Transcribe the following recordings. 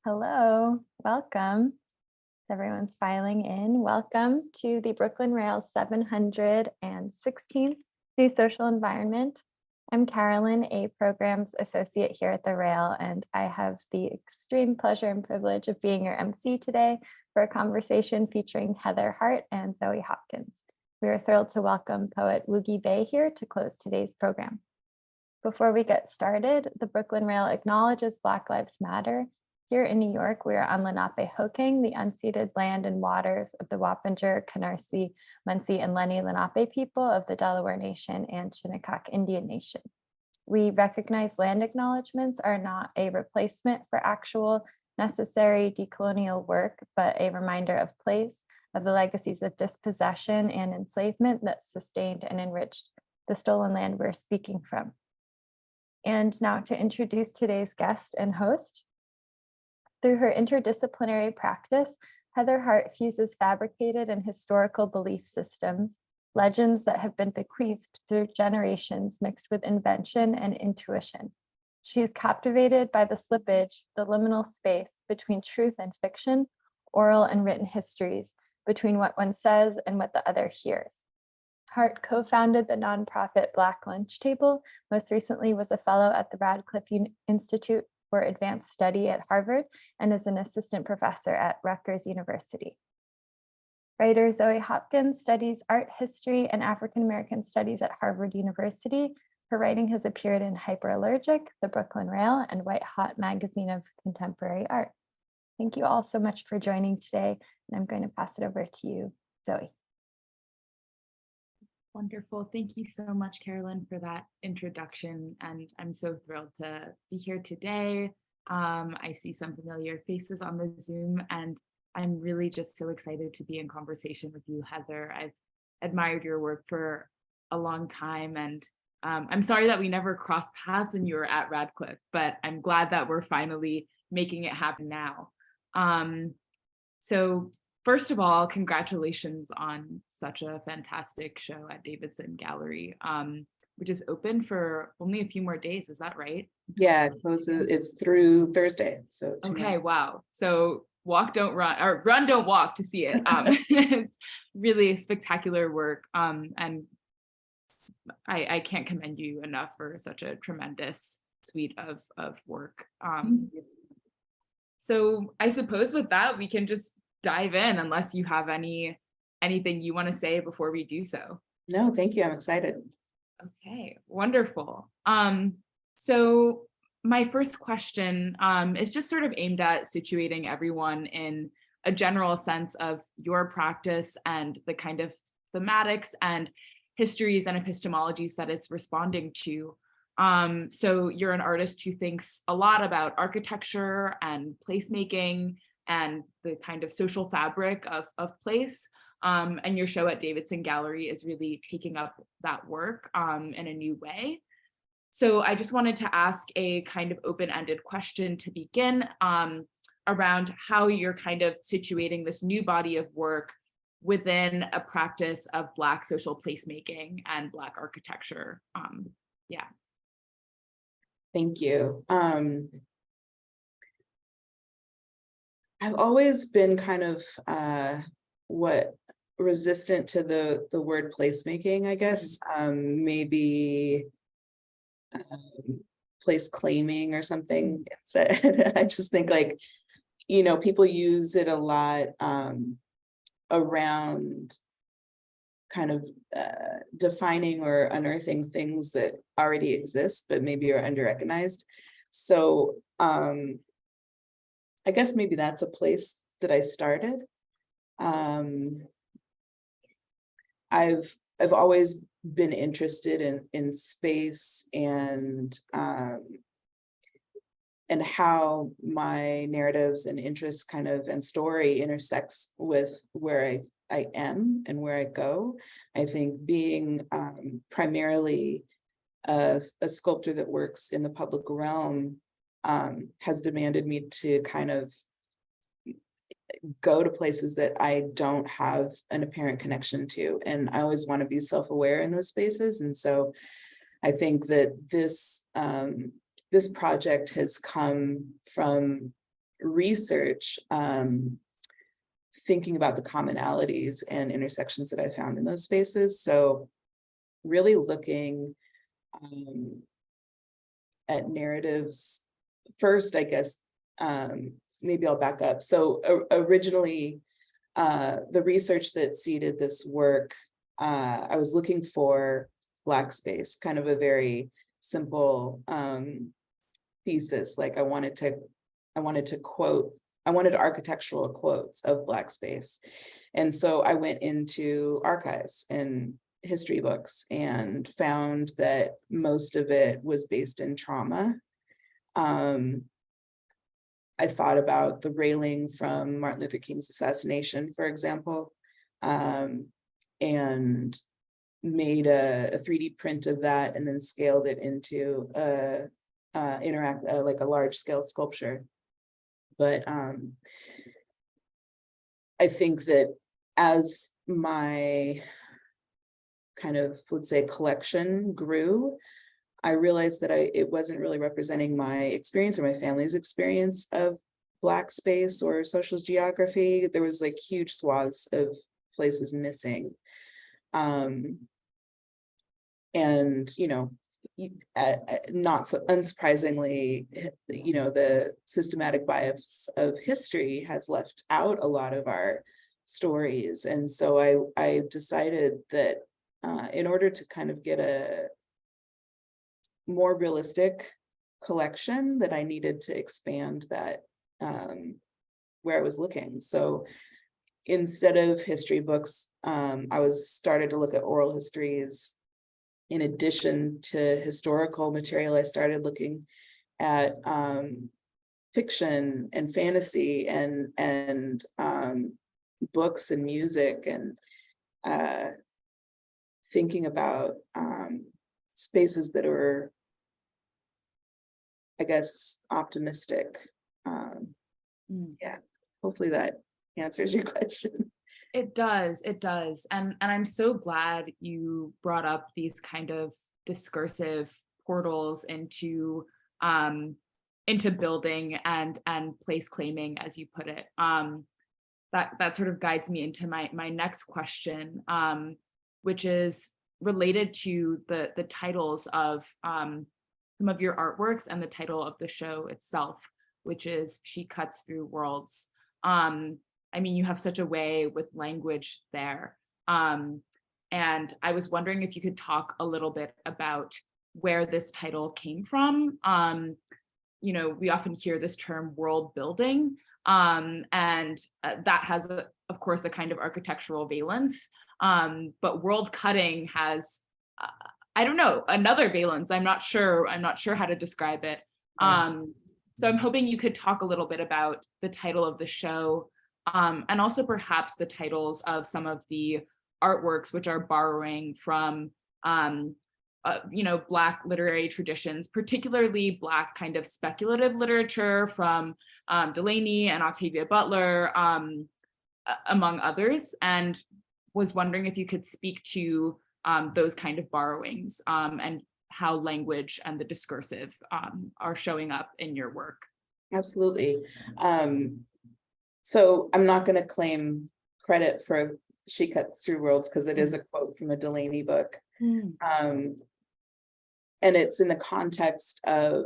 Hello, welcome. Everyone's filing in. Welcome to the Brooklyn Rail's 716th New Social Environment. I'm Carolyn, a Programs Associate here at the Rail, and I have the extreme pleasure and privilege of being your MC today for a conversation featuring Heather Hart and Zoë Hopkins. We are thrilled to welcome poet Woogee Bae here to close today's program. Before we get started, the Brooklyn Rail acknowledges Black Lives Matter. Here in New York, we are on Lenape-Hoking, the unceded land and waters of the Wappinger, Canarsie, Munsee, and Lenni Lenape people of the Delaware Nation and Shinnecock Indian Nation. We recognize land acknowledgements are not a replacement for actual necessary decolonial work, but a reminder of place, of the legacies of dispossession and enslavement that sustained and enriched the stolen land we're speaking from. And now to introduce today's guest and host. Through her interdisciplinary practice, Heather Hart fuses fabricated and historical belief systems, legends that have been bequeathed through generations mixed with invention and intuition. She is captivated by the slippage, the liminal space between truth and fiction, oral and written histories, between what one says and what the other hears. Hart co-founded the nonprofit Black Lunch Table, most recently was a fellow at the Radcliffe Institute for Advanced Study at Harvard, and is an assistant professor at Rutgers University. Writer Zoë Hopkins studies art history and African American studies at Harvard University. Her writing has appeared in Hyperallergic, The Brooklyn Rail, and White Hot Magazine of Contemporary Art. Thank you all so much for joining today, and I'm going to pass it over to you, Zoë. Wonderful. Thank you so much, Carolyn, for that introduction. And I'm so thrilled to be here today. I see some familiar faces on the Zoom, and I'm really just so excited to be in conversation with you, Heather. I've admired your work for a long time, and I'm sorry that we never crossed paths when you were at Radcliffe, but I'm glad that we're finally making it happen now. So first of all, congratulations on such a fantastic show at Davidson Gallery, which is open for only a few more days. Is that right? Yeah, it's through Thursday. So okay, wow. So walk, don't run, or run, don't walk to see it. It's really spectacular work. And I can't commend you enough for such a tremendous suite of work. So I suppose with that, we can just dive in, unless you have anything you want to say before we do so. No, thank you. I'm excited. Okay, wonderful. So my first question is just sort of aimed at situating everyone in a general sense of your practice and the kind of thematics and histories and epistemologies that it's responding to. So you're an artist who thinks a lot about architecture and placemaking and the kind of social fabric of place. And your show at Davidson Gallery is really taking up that work in a new way. So I just wanted to ask a kind of open-ended question to begin around how you're kind of situating this new body of work within a practice of Black social placemaking and Black architecture. Yeah. Thank you. I've always been kind of resistant to the word placemaking, I guess. Maybe place claiming or something instead. I just think, like, people use it a lot around kind of defining or unearthing things that already exist but maybe are under-recognized. So I guess maybe that's a place that I started. I've always been interested in space and how my narratives and interests kind of and story intersects with where I am and where I go. I think being primarily a sculptor that works in the public realm has demanded me to kind of go to places that I don't have an apparent connection to. And I always want to be self-aware in those spaces. And so I think that this project has come from research, thinking about the commonalities and intersections that I found in those spaces. So really looking at narratives first, I guess. Maybe I'll back up. So originally, the research that seeded this work, I was looking for Black space, kind of a very simple thesis. Like I wanted architectural quotes of Black space. And so I went into archives and history books and found that most of it was based in trauma. I thought about the railing from Martin Luther King's assassination, for example, and made a 3D print of that and then scaled it into like a large scale sculpture. But I think that as my kind of, let's say, collection grew, I realized that it wasn't really representing my experience or my family's experience of Black space or socialist geography. There was like huge swaths of places missing. And, you know, not so unsurprisingly, you know, the systematic bias of history has left out a lot of our stories. And so I decided that in order to kind of get a more realistic collection, that I needed to expand that where I was looking. So instead of history books, I started to look at oral histories. In addition to historical material, I started looking at fiction and fantasy and books and music, and thinking about spaces that are, I guess, optimistic. Yeah, hopefully that answers your question. It does. And I'm so glad you brought up these kind of discursive portals into building and place claiming, as you put it. That sort of guides me into my next question, which is related to the titles of some of your artworks and the title of the show itself, which is She Cuts Through Worlds. I mean, you have such a way with language there. And I was wondering if you could talk a little bit about where this title came from. You know, we often hear this term world building, and that has, of course, a kind of architectural valence. But world cutting has, I don't know, another valence. I'm not sure how to describe it. So I'm hoping you could talk a little bit about the title of the show, and also perhaps the titles of some of the artworks which are borrowing from, you know, Black literary traditions, particularly Black kind of speculative literature from Delaney and Octavia Butler, among others, and was wondering if you could speak to those kind of borrowings and how language and the discursive are showing up in your work. Absolutely. So I'm not going to claim credit for She Cuts Through Worlds because it is a quote from a Delaney book. And it's in the context of,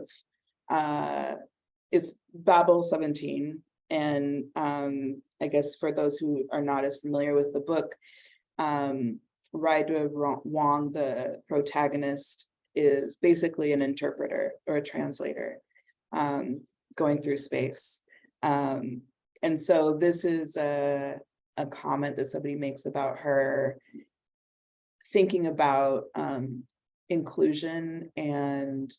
it's Babel 17. And I guess for those who are not as familiar with the book, Raida Wong, the protagonist, is basically an interpreter or a translator going through space. And so this is a comment that somebody makes about her thinking about inclusion and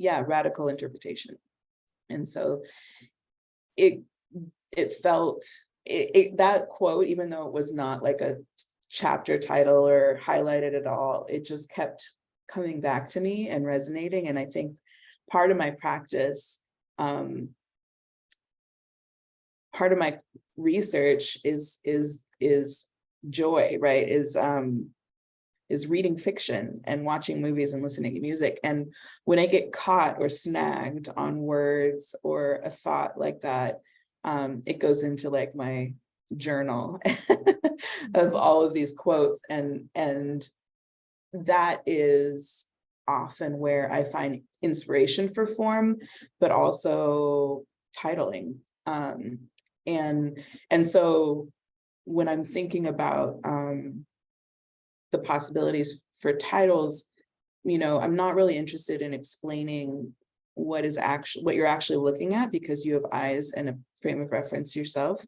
radical interpretation. And so it felt, that quote, even though it was not like a chapter title or highlighted at all, it just kept coming back to me and resonating. And I think part of my practice, part of my research is joy, right? Is is reading fiction and watching movies and listening to music. And when I get caught or snagged on words or a thought like that, it goes into like my journal of all of these quotes, and that is often where I find inspiration for form, but also titling. And so when I'm thinking about the possibilities for titles, I'm not really interested in explaining what you're actually looking at, because you have eyes and a frame of reference yourself.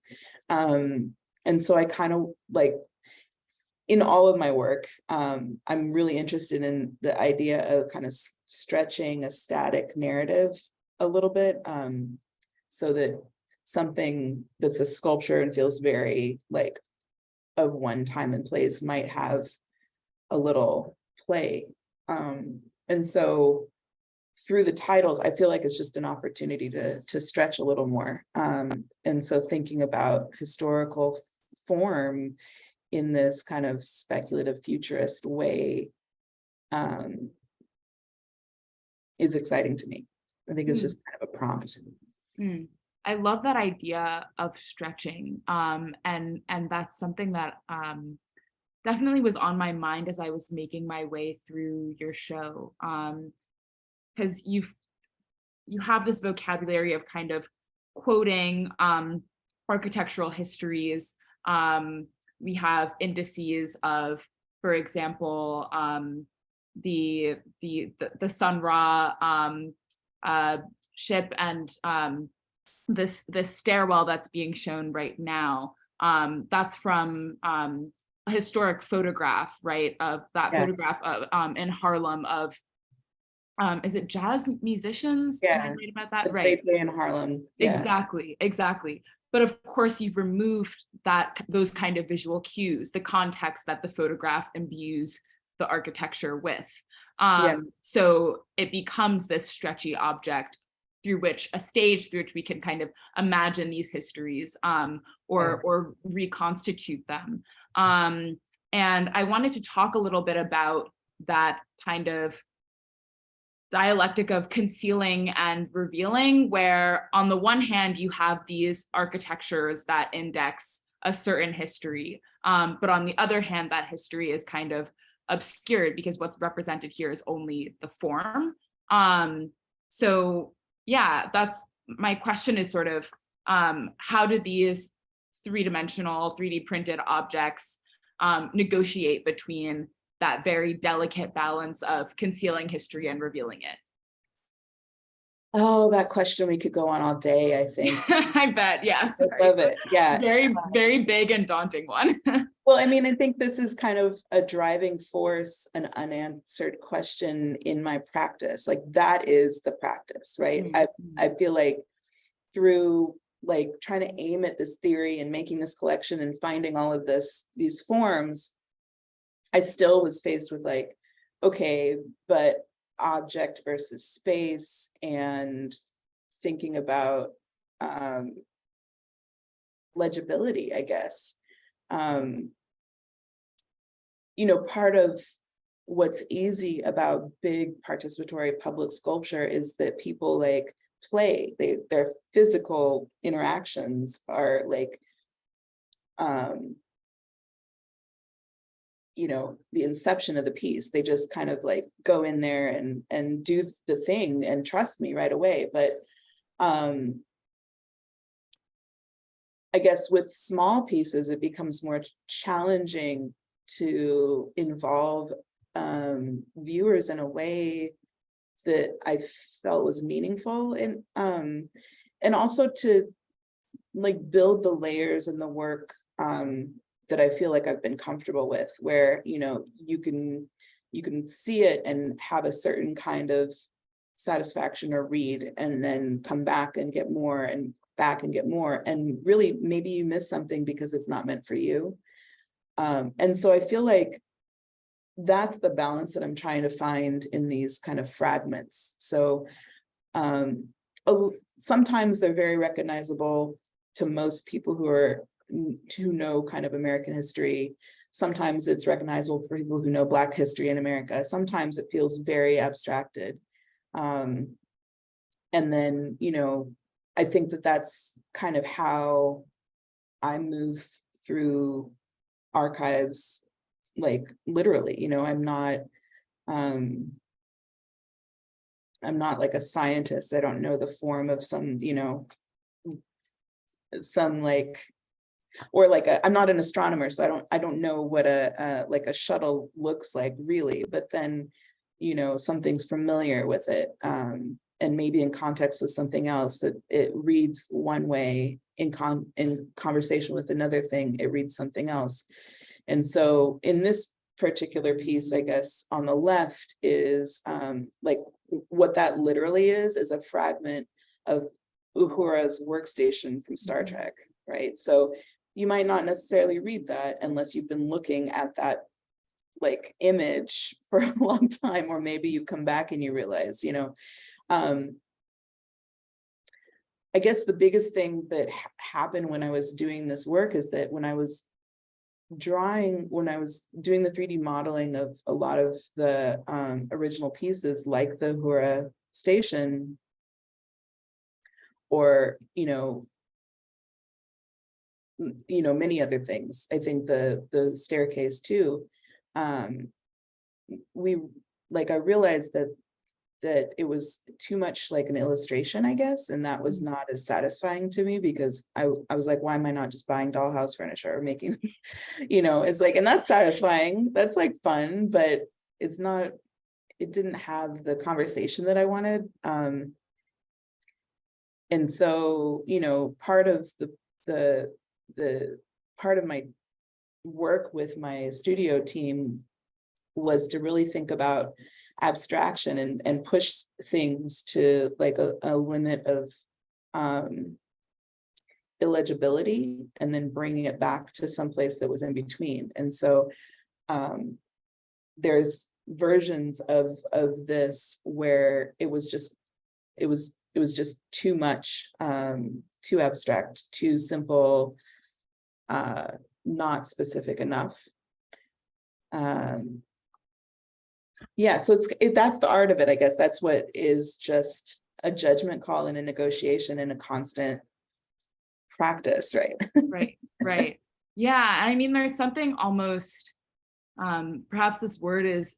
And so I kind of like, in all of my work, I'm really interested in the idea of kind of stretching a static narrative a little bit, so that something that's a sculpture and feels very like of one time and place might have a little play. And so through the titles, I feel like it's just an opportunity to stretch a little more. And so thinking about historical form in this kind of speculative futurist way is exciting to me. I think it's just kind of a prompt. I love that idea of stretching. And that's something that definitely was on my mind as I was making my way through your show. Because you have this vocabulary of kind of quoting architectural histories. We have indices of, for example, the Sun Ra ship and this stairwell that's being shown right now. That's from a historic photograph, right? Of that photograph of in Harlem of is it jazz musicians? Am I right about that? Right. In Harlem. Yeah. Exactly. But of course, you've removed those kind of visual cues, the context that the photograph imbues the architecture with. So it becomes this stretchy object through which we can kind of imagine these histories or reconstitute them. And I wanted to talk a little bit about that kind of dialectic of concealing and revealing, where on the one hand, you have these architectures that index a certain history, but on the other hand, that history is kind of obscured because what's represented here is only the form. So yeah, that's my question, is sort of how do these three-dimensional, 3D printed objects negotiate between that very delicate balance of concealing history and revealing it? Oh, that question, we could go on all day, I think. I bet, yes. I love it, yeah. Very big and daunting one. Well, I mean, I think this is kind of a driving force, an unanswered question in my practice. Like, that is the practice, right? I feel like through like trying to aim at this theory and making this collection and finding all of these forms, I still was faced with like, okay, but object versus space, and thinking about legibility, I guess. Part of what's easy about big participatory public sculpture is that people like play, their physical interactions are like, the inception of the piece. They just kind of like go in there and do the thing and trust me right away. But I guess with small pieces, it becomes more challenging to involve viewers in a way that I felt was meaningful, and also to like build the layers in the work that I feel like I've been comfortable with, where you can see it and have a certain kind of satisfaction or read, and then come back and get more, and back and get more, and really maybe you miss something because it's not meant for you. And so I feel like that's the balance that I'm trying to find in these kind of fragments. So sometimes they're very recognizable to most people who know kind of American history. sometimes it's recognizable for people who know Black history in America. Sometimes it feels very abstracted. And then, you know, I think that that's kind of how I move through archives, like literally, you know, I'm not like a scientist. I don't know the form of some, you know, some like, or like I'm not an astronomer, so I don't know what like a shuttle looks like really, but then, you know, something's familiar with it. And maybe in context with something else, that it reads one way, in conversation with another thing, it reads something else. And so in this particular piece, I guess on the left is like what that literally is a fragment of Uhura's workstation from Star Trek, right? So you might not necessarily read that unless you've been looking at that like image for a long time, or maybe you come back and you realize, you know, I guess the biggest thing that happened when I was doing this work is that when I was doing the 3D modeling of a lot of the original pieces, like the Uhura station, or many other things. I think the staircase too. I realized that it was too much like an illustration, I guess, and that was not as satisfying to me, because I was like, why am I not just buying dollhouse furniture or making, it's like, and that's satisfying, that's like fun, but it's not, it didn't have the conversation that I wanted. And so, part of the part of my work with my studio team was to really think about abstraction and push things to like a limit of illegibility, and then bringing it back to some place that was in between. And so there's versions of this where it was just too much, too abstract, too simple, not specific enough. Yeah, so that's the art of it, I guess. That's what is just a judgment call and a negotiation and a constant practice, right? Right. Yeah, I mean, there's something almost, perhaps this word is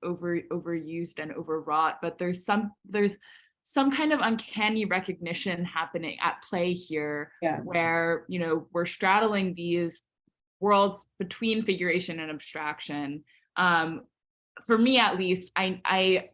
overused and overwrought, but there's some kind of uncanny recognition happening at play here, where we're straddling these worlds between figuration and abstraction. For me, at least, I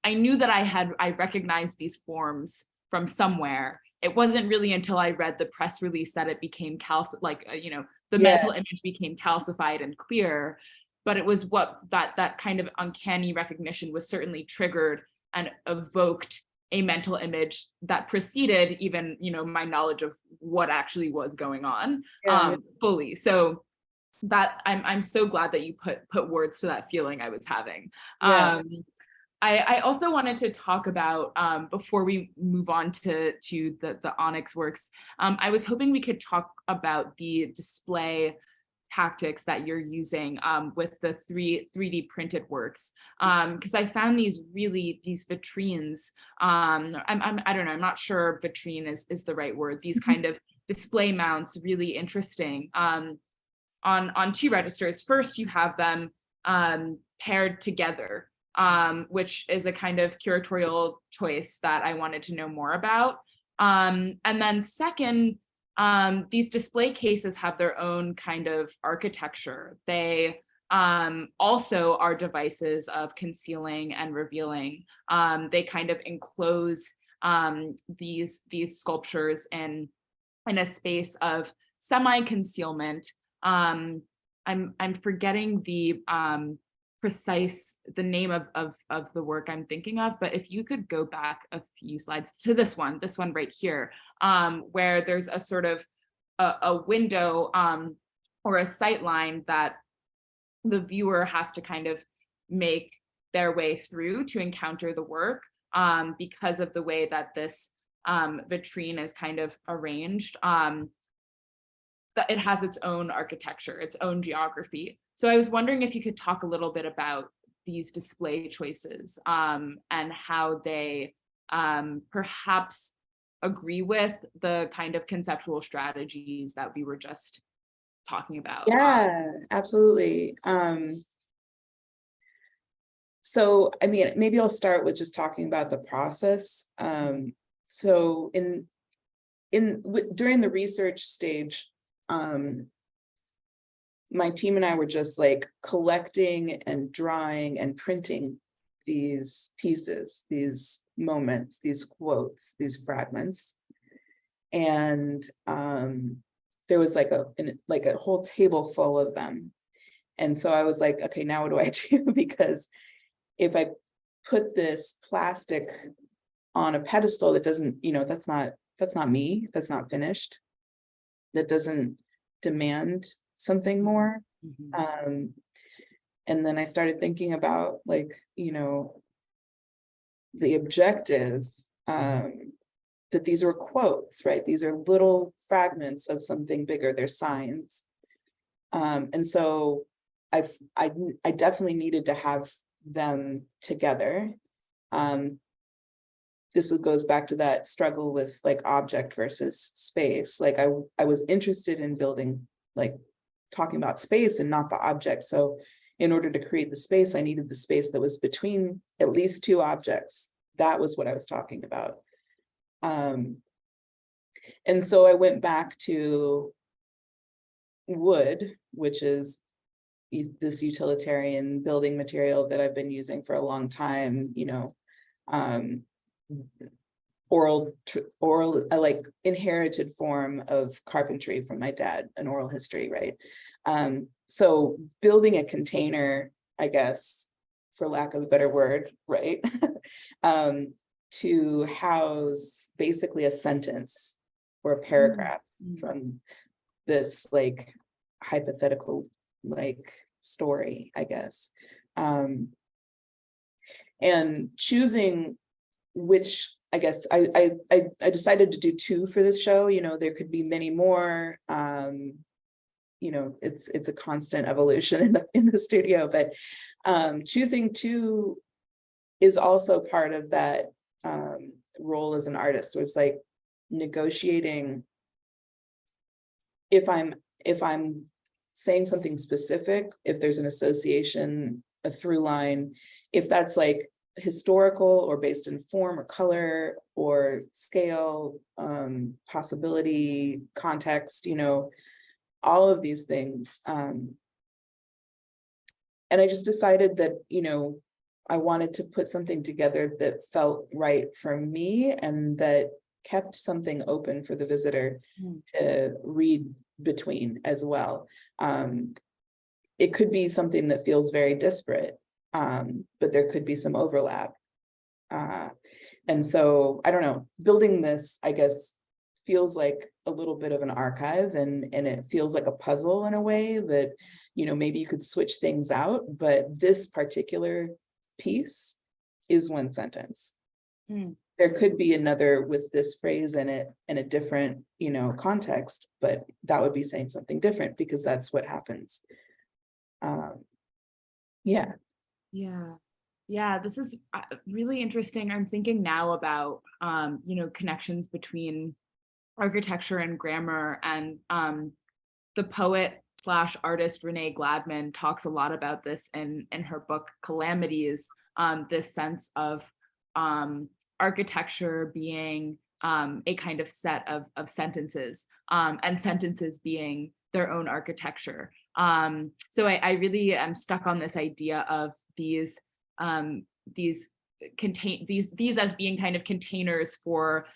knew that I recognized these forms from somewhere. It wasn't really until I read the press release that it became the mental image became calcified and clear. But it was what that kind of uncanny recognition was certainly triggered and evoked a mental image that preceded even my knowledge of what actually was going on fully. So that I'm so glad that you put words to that feeling I was having. I also wanted to talk about, before we move on to the Onyx works, I was hoping we could talk about the display tactics that you're using with the 3D printed works, because I found these vitrines, I don't know, I'm not if vitrine is the right word, these kind of display mounts really interesting. On two registers. First, you have them paired together, which is a kind of curatorial choice that I wanted to know more about. And then second, these display cases have their own kind of architecture. They also are devices of concealing and revealing. They kind of enclose these sculptures in a space of semi-concealment. I'm forgetting the name of the work I'm thinking of, but if you could go back a few slides to this one right here, where there's a sort of a window or a sight line that the viewer has to kind of make their way through to encounter the work, because of the way that this vitrine is kind of arranged. That it has its own architecture, its own geography. So I was wondering if you could talk a little bit about these display choices and how they perhaps agree with the kind of conceptual strategies that we were just talking about. Yeah, absolutely. So, I mean, maybe I'll start with just talking about the process. So during the research stage, my team and I were just like collecting and drawing and printing these pieces, these moments, these quotes, these fragments. And there was like a whole table full of them. And so I was like, okay, now what do I do? Because if I put this plastic on a pedestal that doesn't, that's not me, that's not finished, that doesn't demand something more. Mhm. And then I started thinking about like, the objective, that these were quotes, right? These are little fragments of something bigger, they're signs. And so I definitely needed to have them together. This goes back to that struggle with like object versus space. Like I was interested in building, like talking about space and not the object. So in order to create the space, I needed the space that was between at least two objects. That was what I was talking about. And so I went back to wood, which is this utilitarian building material that I've been using for a long time, oral, like inherited form of carpentry from my dad, an oral history, right? So building a container, I guess, for lack of a better word, right? To house basically a sentence or a paragraph from this like hypothetical like story, I guess. And choosing which, I guess I decided to do two for this show. There could be many more. It's a constant evolution in the studio, but choosing two is also part of that role as an artist. So it's like negotiating if I'm saying something specific, if there's an association, a through line, if that's like historical or based in form or color or scale, possibility, context, all of these things. And I just decided that, I wanted to put something together that felt right for me and that kept something open for the visitor to read between as well. It could be something that feels very disparate, but there could be some overlap. And so, I don't know, building this, I guess, feels like a little bit of an archive and it feels like a puzzle in a way that, maybe you could switch things out, but this particular piece is one sentence. There could be another with this phrase in it in a different, context, but that would be saying something different because that's what happens. Yeah. This is really interesting. I'm thinking now about, connections between architecture and grammar, and the poet / artist Renee Gladman talks a lot about this in her book Calamities, this sense of architecture being a kind of set of sentences, and sentences being their own architecture. So I really am stuck on this idea of these as being kind of containers for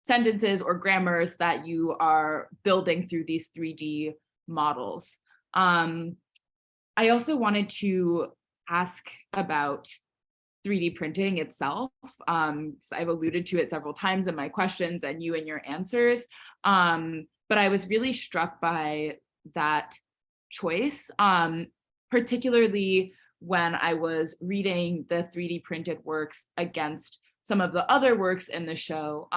sentences or grammars that you are building through these 3D models. I also wanted to ask about 3D printing itself. So I've alluded to it several times in my questions and you in your answers, but I was really struck by that choice, particularly when I was reading the 3D printed works against some of the other works in the show.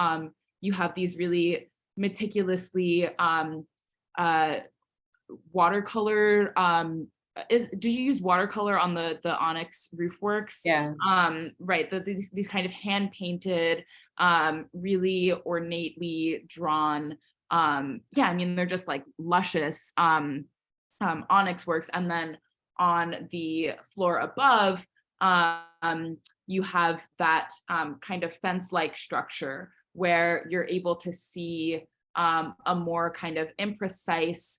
You have these really meticulously watercolor, do you use watercolor on the onyx roofworks? Yeah. Right, these kind of hand painted, really ornately drawn, yeah, I mean, they're just like luscious onyx works. And then on the floor above, you have that kind of fence-like structure where you're able to see a more kind of imprecise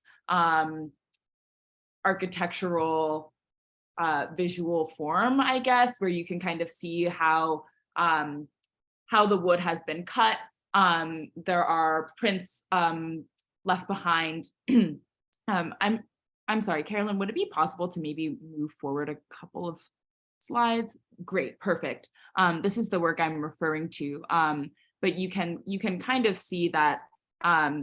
architectural visual form, I guess, where you can kind of see how the wood has been cut. There are prints left behind. I'm sorry, Carolyn, would it be possible to maybe move forward a couple of slides? Great, perfect. This is the work I'm referring to. But you can kind of see that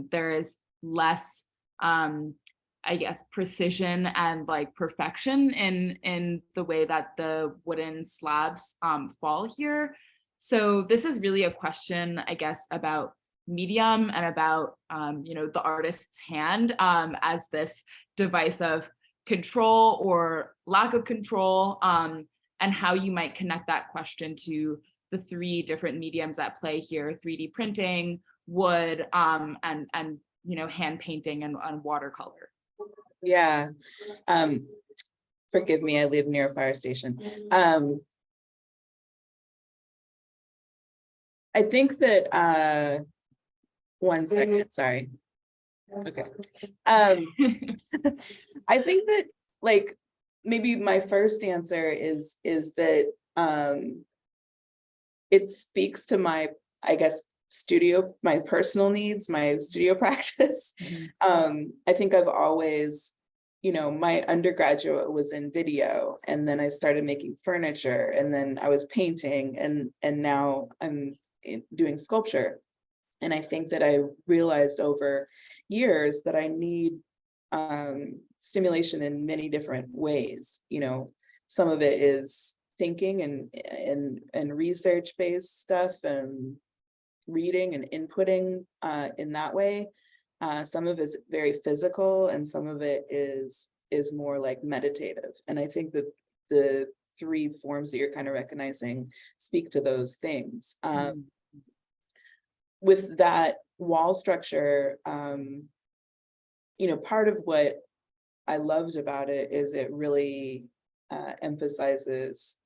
there is less, I guess, precision and like perfection in the way that the wooden slabs fall here. So this is really a question, I guess, about medium and about the artist's hand as this device of control or lack of control, and how you might connect that question to the three different mediums at play here: 3D printing, wood, and hand painting and watercolor. Yeah. Forgive me, I live near a fire station. I think that one second, sorry. Okay. I think that like maybe my first answer is that it speaks to my, I guess, my personal needs, my studio practice. I think I've always, my undergraduate was in video, and then I started making furniture, and then I was painting, and now I'm doing sculpture. And I think that I realized over years that I need stimulation in many different ways. Some of it is thinking and research-based stuff and reading and inputting in that way. Some of it is very physical, and some of it is more like meditative. And I think that the three forms that you're kind of recognizing speak to those things. With that wall structure, part of what I loved about it is it really emphasizes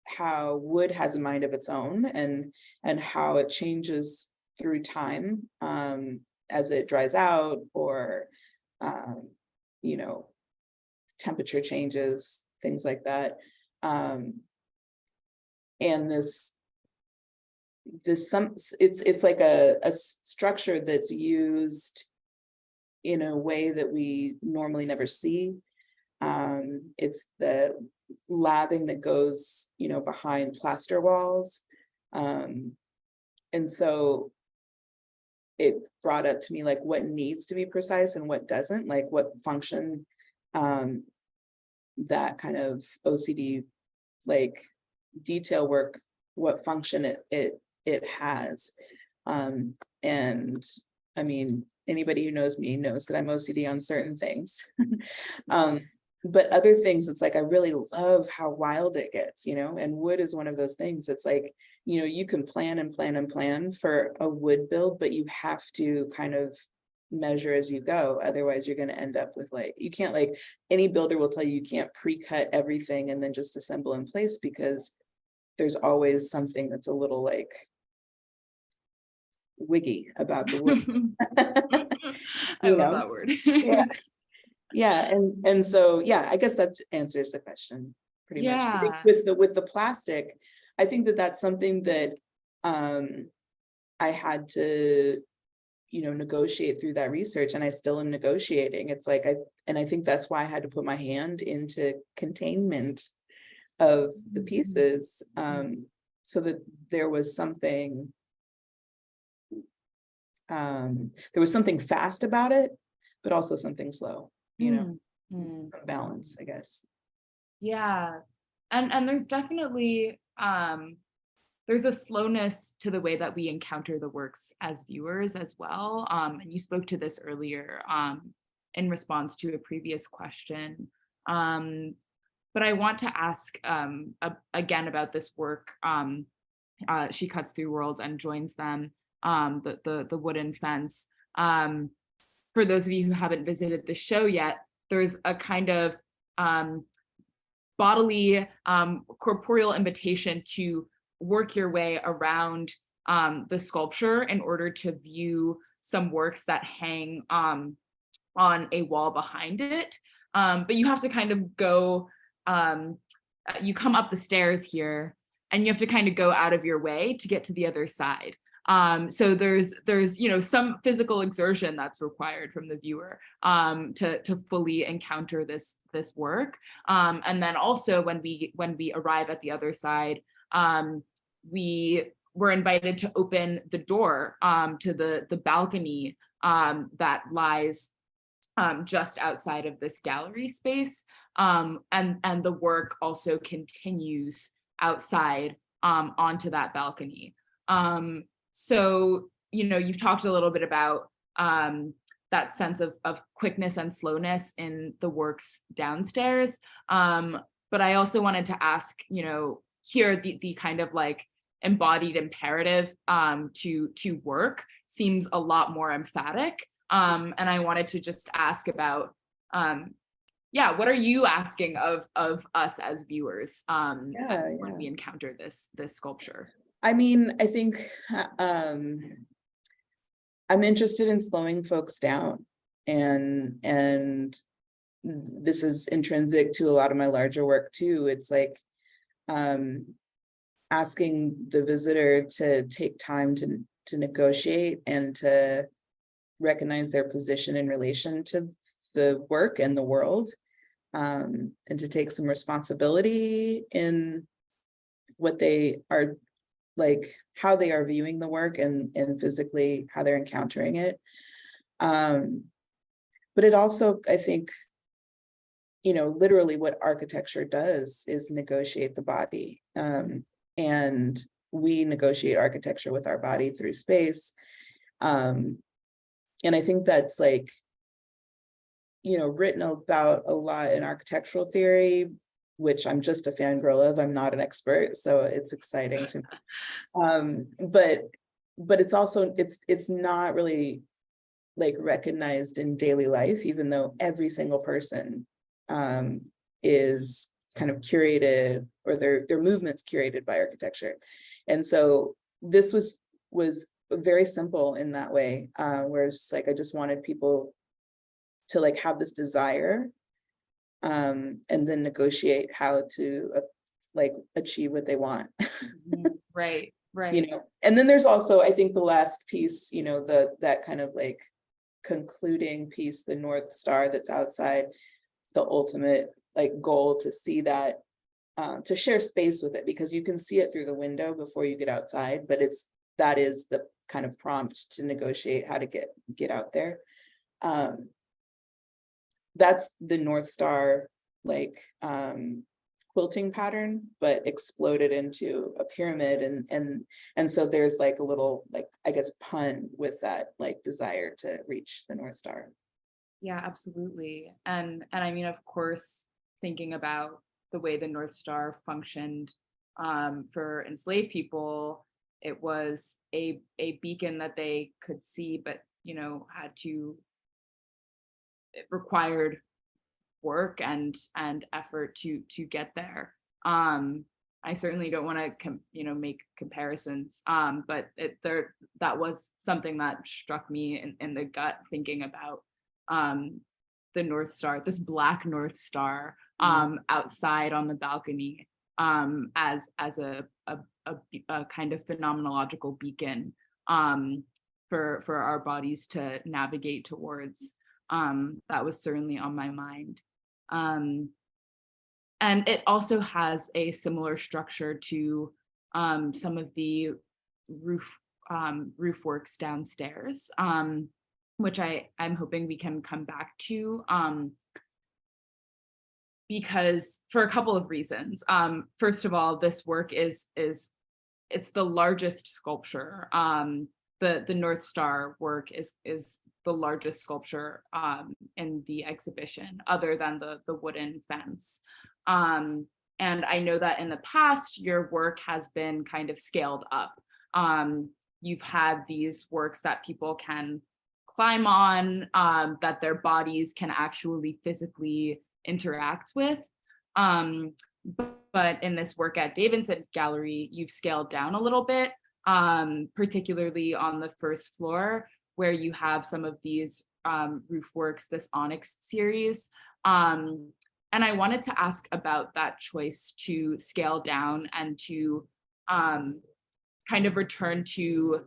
how wood has a mind of its own, and how it changes through time as it dries out, or temperature changes, things like that. And it's like a structure that's used in a way that we normally never see. It's the lathing that goes, behind plaster walls. And so it brought up to me like what needs to be precise and what doesn't, like what function that kind of OCD like detail work, what function it has. And I mean, anybody who knows me knows that I'm OCD on certain things. But other things, it's like, I really love how wild it gets, and wood is one of those things. It's like, you can plan and plan and plan for a wood build, but you have to kind of measure as you go. Otherwise, you're going to end up with like, you can't, like, any builder will tell you can't pre-cut everything and then just assemble in place, because there's always something that's a little like wiggy about the wood. I love that word. Yeah. And so, yeah, I guess that answers the question pretty much. I think with the plastic, I think that that's something that I had to, negotiate through that research, and I still am negotiating. It's like, I think that's why I had to put my hand into containment of the pieces, so that there was something fast about it, but also something slow, balance, I guess. Yeah. And there's definitely there's a slowness to the way that we encounter the works as viewers as well. And you spoke to this earlier in response to a previous question. But I want to ask again about this work. She cuts through worlds and joins them, the wooden fence. For those of you who haven't visited the show yet, there's a kind of bodily, corporeal invitation to work your way around the sculpture in order to view some works that hang on a wall behind it. But you have to kind of go, you come up the stairs here and you have to kind of go out of your way to get to the other side. So there's some physical exertion that's required from the viewer to fully encounter this work. And then also when we arrive at the other side, we were invited to open the door to the balcony that lies just outside of this gallery space. And the work also continues outside onto that balcony. So, you've talked a little bit about that sense of quickness and slowness in the works downstairs. But I also wanted to ask, here the kind of like embodied imperative to work seems a lot more emphatic. And I wanted to just ask about, what are you asking of us as viewers when we encounter this sculpture? I mean, I think I'm interested in slowing folks down, and this is intrinsic to a lot of my larger work too. It's like asking the visitor to take time to negotiate and to recognize their position in relation to the work and the world, and to take some responsibility in what they are, like how they are viewing the work and physically how they're encountering it. But it also, I think, literally what architecture does is negotiate the body. And we negotiate architecture with our body through space. And I think that's like, written about a lot in architectural theory, which I'm just a fangirl of. I'm not an expert, so it's exciting to me. But it's also, it's not really like recognized in daily life, even though every single person is kind of curated, or their movements curated by architecture. And so this was very simple in that way, where it's just like, I just wanted people to like have this desire, and then negotiate how to like achieve what they want. Right. And then there's also, I think the last piece, that kind of like concluding piece, the North Star that's outside, the ultimate like goal to see that, to share space with it, because you can see it through the window before you get outside, but that is the kind of prompt to negotiate how to get out there. That's the North Star, like quilting pattern, but exploded into a pyramid, and so there's like a little, like, I guess, pun with that, like desire to reach the North Star. Yeah, absolutely. And I mean, of course, thinking about the way the North Star functioned for enslaved people, it was a beacon that they could see, but it required work and effort to get there. I certainly don't want to make comparisons, but that was something that struck me in the gut, thinking about the North Star, this black North Star outside on the balcony, as a kind of phenomenological beacon for our bodies to navigate towards. That was certainly on my mind. And it also has a similar structure to some of the roof works downstairs, which I'm hoping we can come back to, because for a couple of reasons. First of all, this work is it's the largest sculpture. The North Star work is the largest sculpture in the exhibition, other than the wooden fence. And I know that in the past, your work has been kind of scaled up. You've had these works that people can climb on, that their bodies can actually physically interact with. But in this work at Davidson Gallery, you've scaled down a little bit, particularly on the first floor, where you have some of these roof works, this Onyx series. And I wanted to ask about that choice to scale down and to kind of return to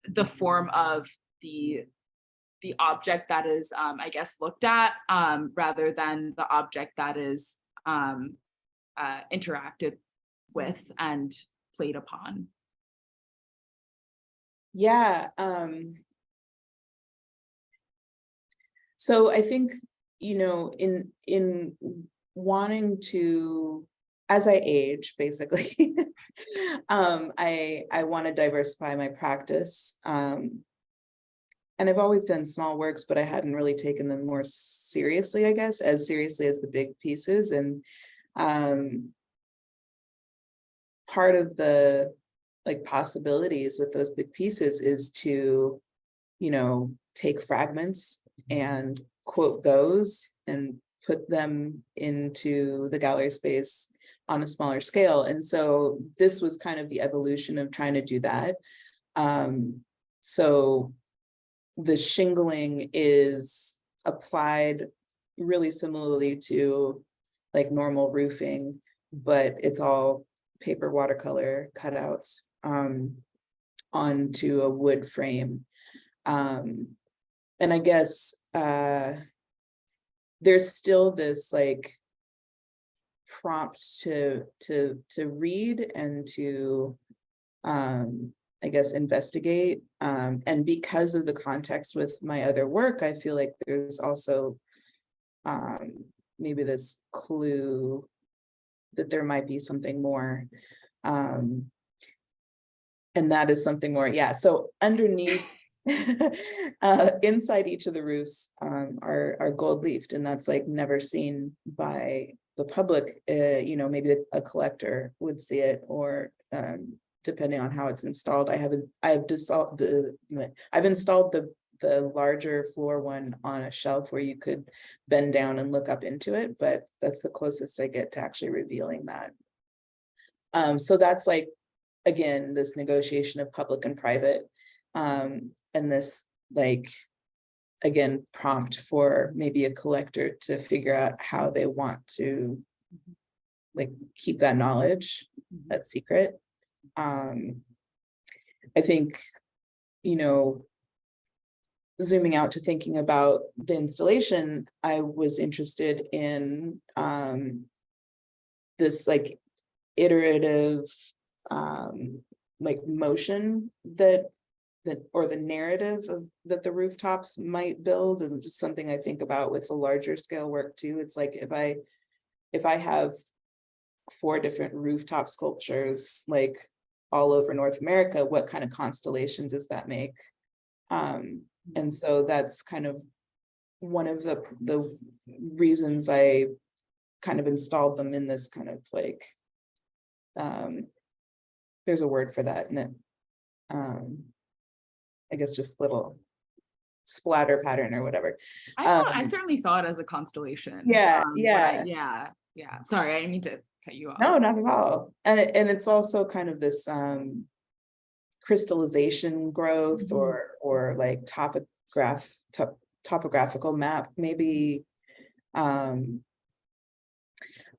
the form of the object that is, I guess, looked at, rather than the object that is interacted with and played upon. Yeah. So I think, in wanting to, as I age, basically, I want to diversify my practice. And I've always done small works, but I hadn't really taken them more seriously, I guess, as seriously as the big pieces. And part of the possibilities with those big pieces is to, take fragments and quote those and put them into the gallery space on a smaller scale. And so this was kind of the evolution of trying to do that. So the shingling is applied really similarly to normal roofing, but it's all paper watercolor cutouts onto a wood frame. And I guess there's still this prompt to read and to I guess investigate, and because of the context with my other work, I feel like there's also maybe this clue that there might be something more, and that is something more. Yeah, so underneath inside each of the roofs are gold leafed, and that's never seen by the public. Maybe a collector would see it, or depending on how it's installed. I've installed the larger floor one on a shelf where you could bend down and look up into it, but that's the closest I get to actually revealing that. So that's again, this negotiation of public and private, and this again, prompt for maybe a collector to figure out how they want to keep that knowledge, that secret. I think, zooming out to thinking about the installation, I was interested in this iterative motion that or the narrative that the rooftops might build, and just something I think about with the larger scale work too. It's if I have 4 different rooftop sculptures all over North America, what kind of constellation does that make? And so that's kind of one of the reasons I kind of installed them in this kind of there's a word for that, and it I guess just little splatter pattern or whatever. I certainly saw it as a constellation. Yeah. Sorry, I didn't mean to cut you off. No, not at all. And it's also kind of this crystallization growth, or topographical map maybe. But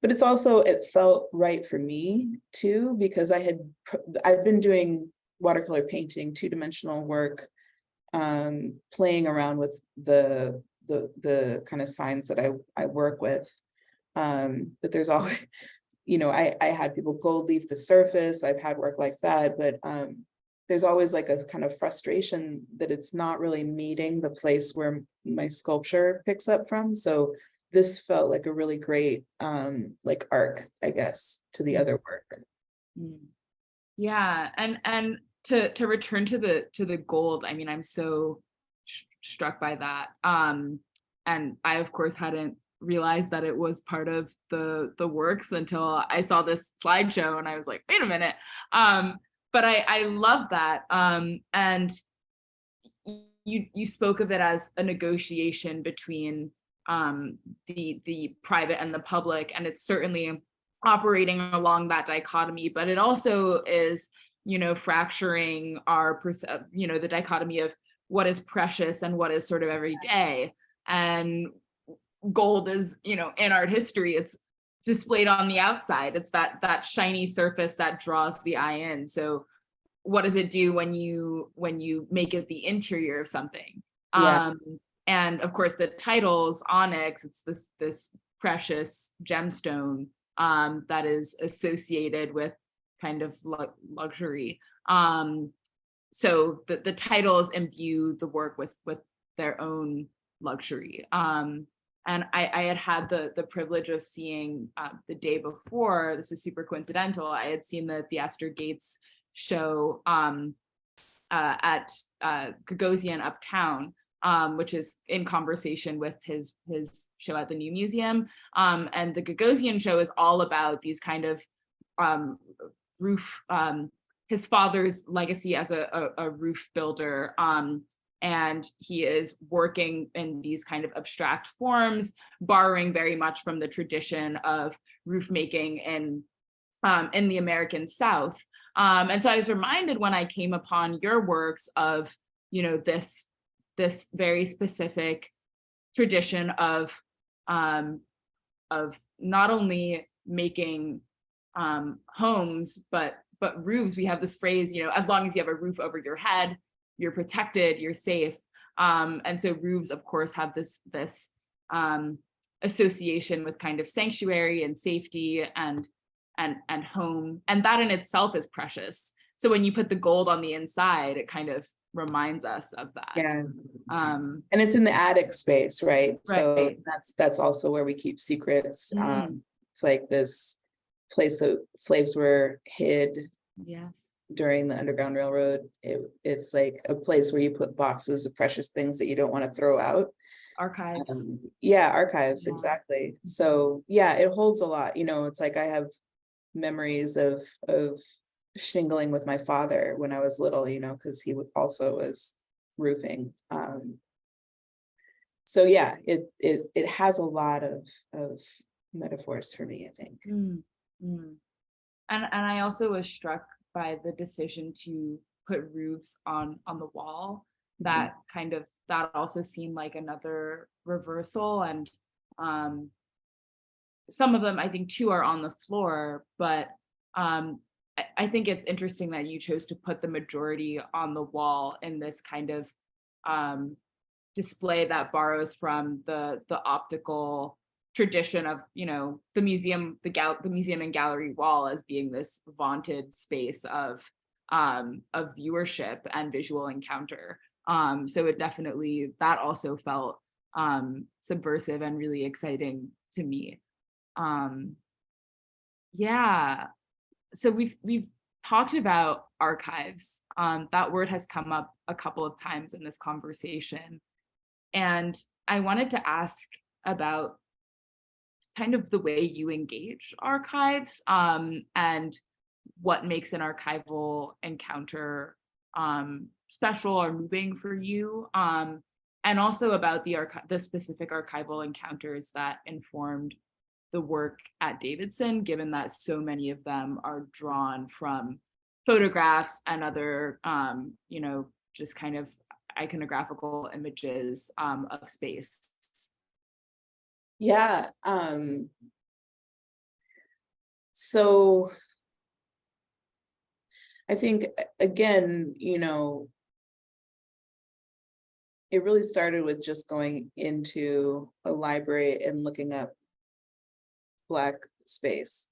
it's also, it felt right for me too, because I've been doing watercolor painting, 2-dimensional work, playing around with the kind of signs that I work with. But there's always, I had people gold leaf the surface. I've had work like that, but there's always a kind of frustration that it's not really meeting the place where my sculpture picks up from. So this felt like a really great arc, I guess, to the other work. Yeah, and to return to the gold, I mean, I'm so struck by that. And I of course hadn't realized that it was part of the works until I saw this slideshow and I was like, wait a minute. But I love that. And you spoke of it as a negotiation between the private and the public, and it's certainly operating along that dichotomy, but it also is, fracturing our the dichotomy of what is precious and what is sort of everyday. And gold is, in art history, it's displayed on the outside. It's that shiny surface that draws the eye in. So what does it do when you make it the interior of something? Yeah. And of course the title's onyx, it's this precious gemstone that is associated with kind of luxury. So the titles imbue the work with their own luxury. And I had the privilege of seeing the day before, this was super coincidental, I had seen the Esther Gates show at Gagosian Uptown, which is in conversation with his show at the New Museum. And the Gagosian show is all about these kind of roof, his father's legacy as a roof builder. And he is working in these kind of abstract forms, borrowing very much from the tradition of roof making in the American South. And so I was reminded when I came upon your works of, this very specific tradition of not only making homes, but roofs. We have this phrase, as long as you have a roof over your head, you're protected, you're safe. And so roofs, of course, have this association with kind of sanctuary and safety and home, and that in itself is precious. So when you put the gold on the inside, it kind of reminds us of that. Yeah. And it's in the attic space, right? So Right. that's also where we keep secrets. Mhm. It's like this place that slaves were hid Yes. during the Underground Railroad. It's like a place where you put boxes of precious things that you don't want to throw out. Archives. Yeah, archives, Yeah. exactly. So yeah, it holds a lot. It's like I have memories of shingling with my father when I was little, because he also was roofing. So yeah, it has a lot of metaphors for me, I think. And I also was struck by the decision to put roofs on the wall. That that also seemed like another reversal. And some of them, I think too, are on the floor, but I think it's interesting that you chose to put the majority on the wall in this kind of display that borrows from the optical tradition of the museum, the museum and gallery wall as being this vaunted space of viewership and visual encounter. So it definitely, that also felt subversive and really exciting to me. Yeah. So we've talked about archives. That word has come up a couple of times in this conversation. And I wanted to ask about kind of the way you engage archives, and what makes an archival encounter special or moving for you, and also about the specific archival encounters that informed the work at Davidson, given that so many of them are drawn from photographs and other, just kind of iconographical images of space. Yeah. So I think, again, it really started with just going into a library and looking up Black space,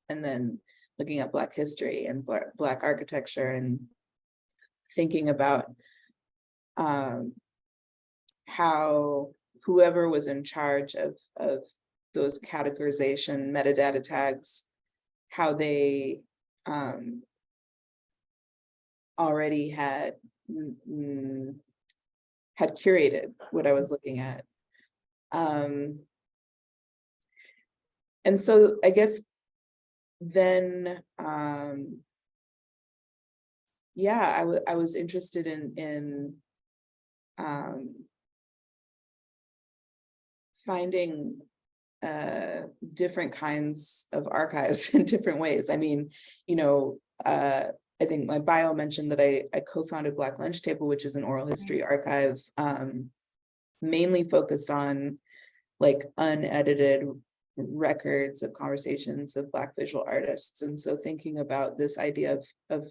and then looking at Black history and Black architecture, and thinking about how whoever was in charge of those categorization metadata tags, how they already had curated what I was looking at. And so I guess then, yeah, I was interested in finding different kinds of archives in different ways. I mean, you know, I think my bio mentioned that I co-founded Black Lunch Table, which is an oral history archive, mainly focused on like unedited records of conversations of Black visual artists. And so thinking about this idea of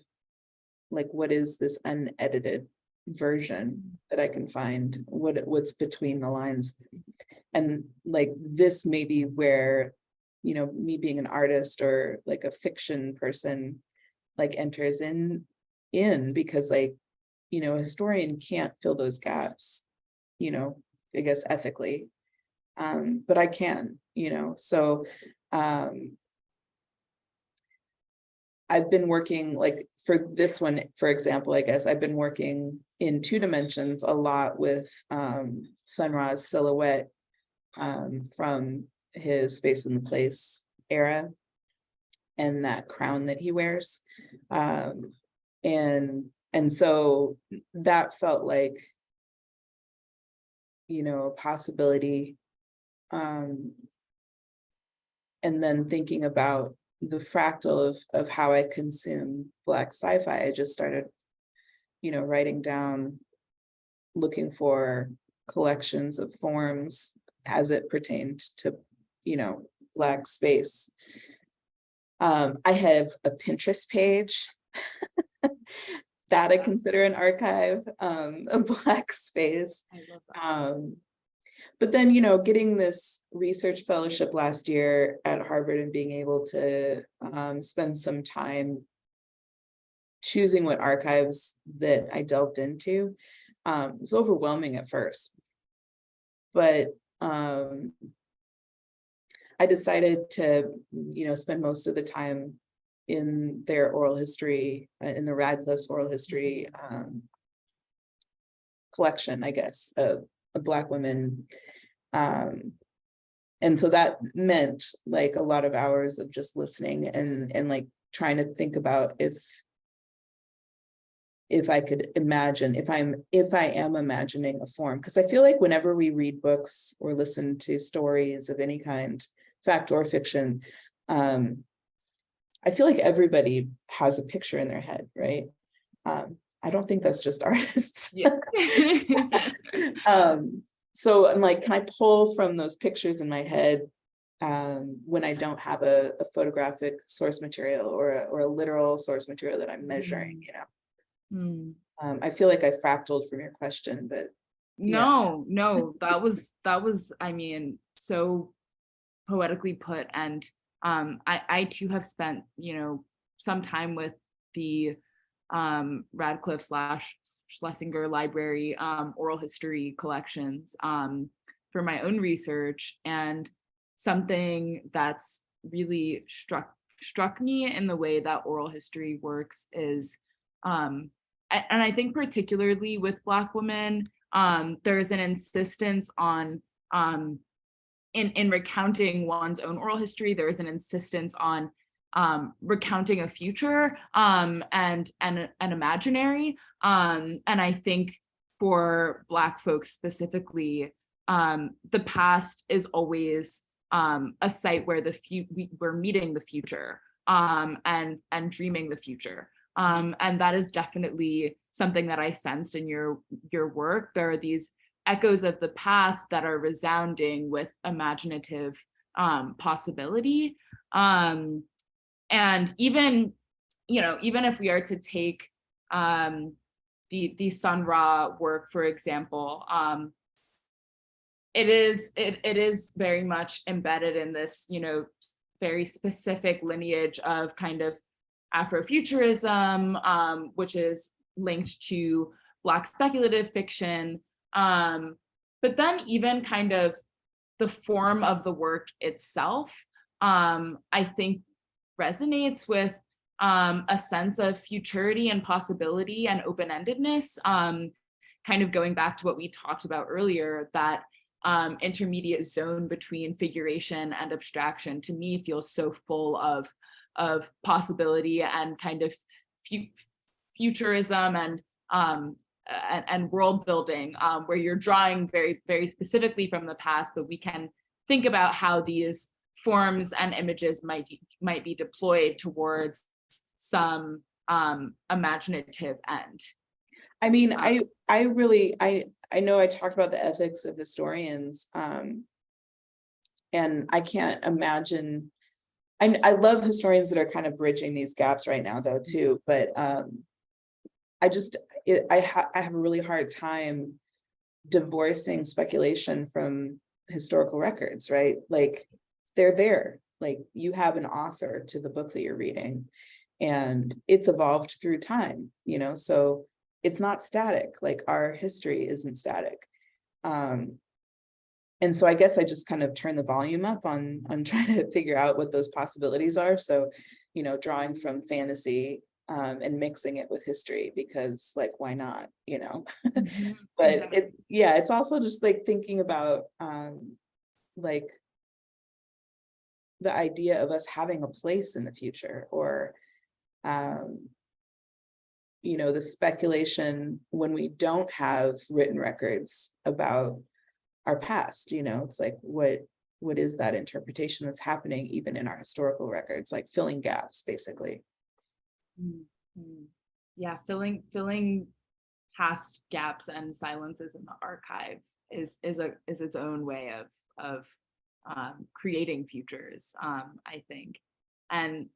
like, what is this unedited version that I can find, what's between the lines. And like, this may be where, you know, me being an artist or like a fiction person like enters in because like, you know, a historian can't fill those gaps, you know, I guess ethically, but I can, you know. So I've been working, like for this one, for example, I guess I've been working in 2 dimensions a lot with Sun Ra's silhouette from his Space and the Place era and that crown that he wears. And so that felt like, you know, a possibility. And then thinking about the fractal of how I consume Black sci-fi, I just started, you know, writing down, looking for collections of forms as it pertained to, you know, Black space. I have a Pinterest page that I consider an archive of Black space. I love that. But then, you know, getting this research fellowship last year at Harvard and being able to spend some time choosing what archives that I delved into was overwhelming at first. But I decided to, you know, spend most of the time in their oral history, in the Radcliffe's oral history collection, I guess, of Black women. And so that meant like a lot of hours of just listening and like trying to think about if I could imagine, if I am imagining a form, because I feel like whenever we read books or listen to stories of any kind, fact or fiction, I feel like everybody has a picture in their head, right? I don't think that's just artists. Yeah. So I'm like, can I pull from those pictures in my head when I don't have a photographic source material or a literal source material that I'm measuring, you know? I feel like I fractaled from your question, but no, that was, I mean, so poetically put. And I too have spent, you know, some time with the Radcliffe / Schlesinger Library oral history collections for my own research, and something that's really struck me in the way that oral history works is and I think particularly with Black women, there's an insistence on in recounting one's own oral history, there's an insistence on recounting a future and an imaginary. And I think for Black folks specifically, the past is always a site where we're meeting the future and dreaming the future. And that is definitely something that I sensed in your work. There are these echoes of the past that are resounding with imaginative possibility. And even, you know, even if we are to take the Sun Ra work, for example, it is very much embedded in this, you know, very specific lineage of kind of Afrofuturism, which is linked to Black speculative fiction. But then even kind of the form of the work itself, I think resonates with a sense of futurity and possibility and open-endedness, kind of going back to what we talked about earlier, that intermediate zone between figuration and abstraction to me feels so full of possibility and kind of futurism and world building, where you're drawing very, very specifically from the past, but we can think about how these forms and images might be deployed towards some imaginative end. I mean, I know I talked about the ethics of historians, and I can't imagine. I love historians that are kind of bridging these gaps right now, though, too. But I have a really hard time divorcing speculation from historical records, right? Like, they're there. Like, you have an author to the book that you're reading, and it's evolved through time, you know, so it's not static. Like, our history isn't static. And so I guess I just kind of turn the volume up on trying to figure out what those possibilities are. So, you know, drawing from fantasy and mixing it with history, because, like, why not, you know? Mm-hmm. But it's also just like thinking about like the idea of us having a place in the future, or you know, the speculation when we don't have written records about our past, you know, it's like, what is that interpretation that's happening even in our historical records, like filling gaps, basically. Mm-hmm. Yeah, filling past gaps and silences in the archive is its own way of creating futures, I think. And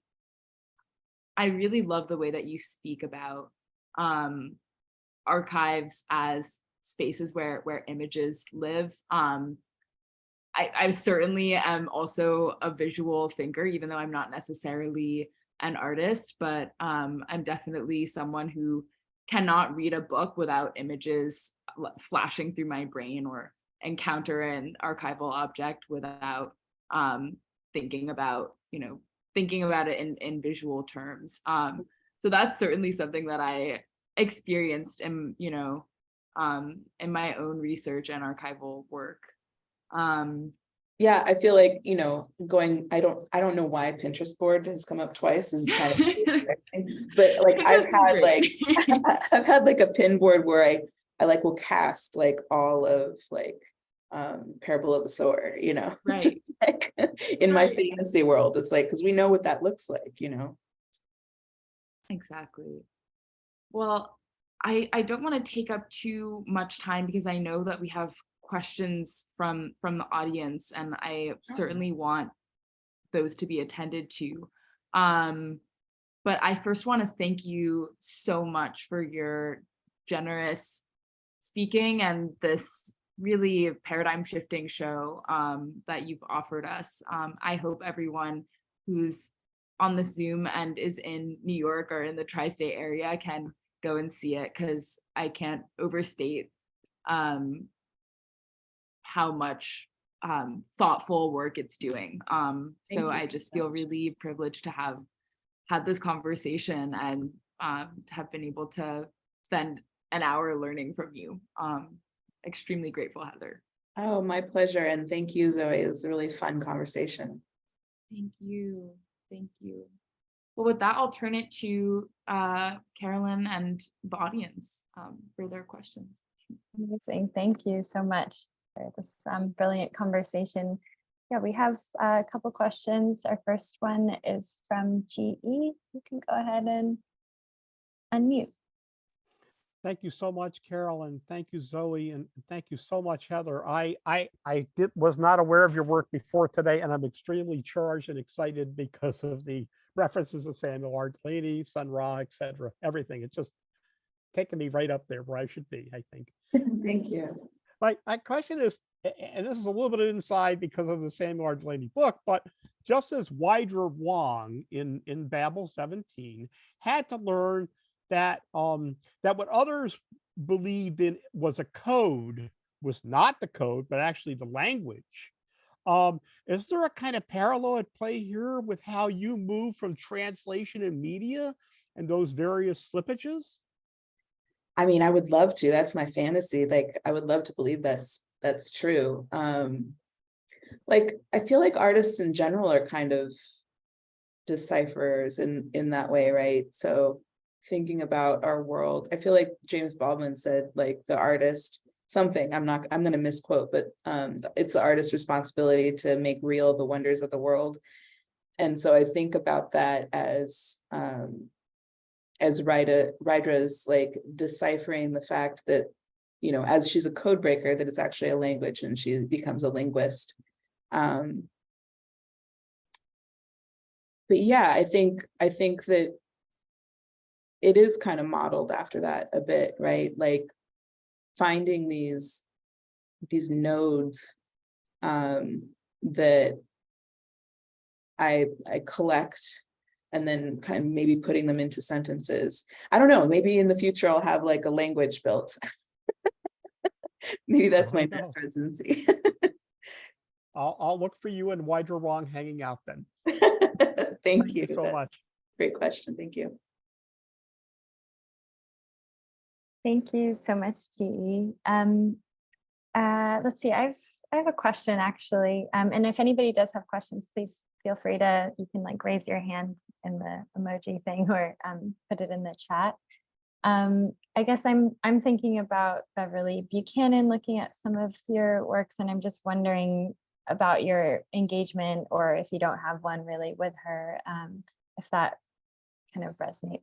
I really love the way that you speak about archives as spaces where images live. I certainly am also a visual thinker, even though I'm not necessarily an artist, but I'm definitely someone who cannot read a book without images flashing through my brain, or encounter an archival object without thinking about it in visual terms. So that's certainly something that I experienced in my own research and archival work. Yeah, I feel like, you know, I don't know why Pinterest board has come up twice. This is kind of interesting, but like I've had like a pin board where I like will cast like all of like Parable of the Sower, you know, right. just like in my fantasy world. It's like, because we know what that looks like, you know. Exactly. Well, I don't want to take up too much time, because I know that we have questions from the audience, and I certainly want those to be attended to. But I first want to thank you so much for your generous speaking and this really paradigm shifting show that you've offered us. I hope everyone who's on the Zoom and is in New York or in the tri-state area can go and see it, because I can't overstate how much thoughtful work it's doing. So I just feel really privileged to have had this conversation and to have been able to spend an hour learning from you. Extremely grateful, Heather. Oh, my pleasure. And thank you, Zoe. It was a really fun conversation. Thank you. Thank you. Well, with that, I'll turn it to Carolyn and the audience for their questions. Amazing. Thank you so much for this brilliant conversation. Yeah, we have a couple questions. Our first one is from GE. You can go ahead and unmute. Thank you so much, Carolyn. Thank you, Zoe, and thank you so much, Heather. I was not aware of your work before today, and I'm extremely charged and excited because of the references to Samuel Artolini, Sun Ra, etc. Everything. It's just taken me right up there where I should be, I think. Thank you. My question is, and this is a little bit of inside because of the Samuel Artolini book, but just as Wydra Wong in Babel 17 had to learn that what others believed in was a code was not the code, but actually the language. Is there a kind of parallel at play here with how you move from translation and media and those various slippages? I mean, I would love to. That's my fantasy. Like, I would love to believe that's true. Like, I feel like artists in general are kind of decipherers in that way, right? So thinking about our world, I feel like James Baldwin said, like, the artist something, I'm going to misquote, but it's the artist's responsibility to make real the wonders of the world. And so I think about that as Rydra's like deciphering the fact that, you know, as she's a code breaker, that it's actually a language and she becomes a linguist. But yeah, I think that it is kind of modeled after that a bit, right? Like finding these nodes that I collect and then kind of maybe putting them into sentences. I don't know, maybe in the future I'll have like a language built. Maybe that's my next residency. I'll look for you and Wydra Wrong hanging out then. Thank you so much. Great question. Thank you. Thank you so much, GE. Let's see, I have a question actually. And if anybody does have questions, please feel free to, you can like raise your hand in the emoji thing or put it in the chat. I guess I'm thinking about Beverly Buchanan, looking at some of your works, and I'm just wondering about your engagement, or if you don't have one really with her, if that kind of resonates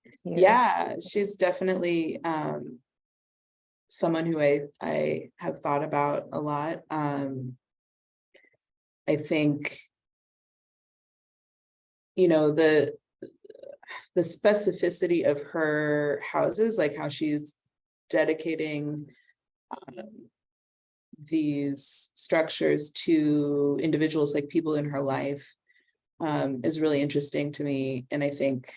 with you. Yeah, she's definitely someone who I have thought about a lot. I think, you know, the specificity of her houses, like how she's dedicating these structures to individuals, like people in her life, is really interesting to me. And I think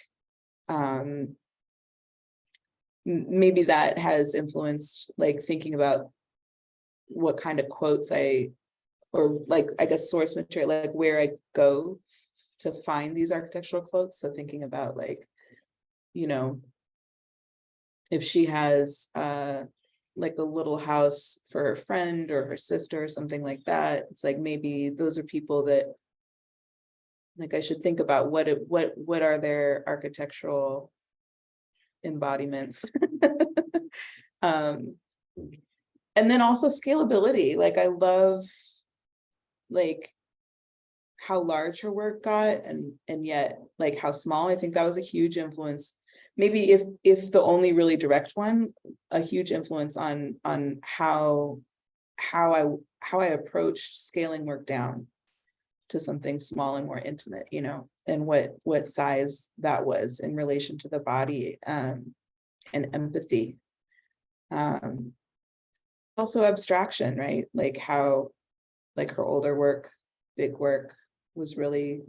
maybe that has influenced, like, thinking about what kind of quotes or like, I guess, source material, like where I go to find these architectural quotes. So thinking about, like, you know, if she has like a little house for her friend or her sister or something like that, it's like maybe those are people that, like, I should think about what are their architectural embodiments. And then also scalability. Like, I love, like, how large her work got and yet, like, how small. I think that was a huge influence. Maybe if the only really direct one, a huge influence on how I approached scaling work down to something small and more intimate, you know, and what size that was in relation to the body, and empathy. Also abstraction, right? Like how, like, her older work, big work, was really,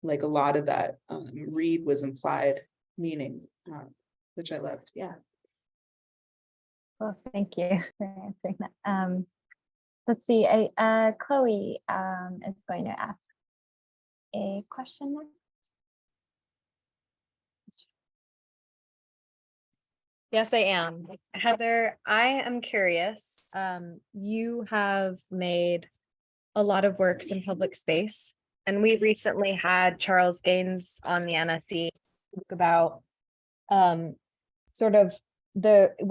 like, a lot of that read was implied meaning, which I loved. Yeah. Well, thank you for answering that. Let's see, Chloe is going to ask a question next. Yes, I am. Heather, I am curious. You have made a lot of works in public space, and we recently had Charles Gaines on the NSE talk about sort of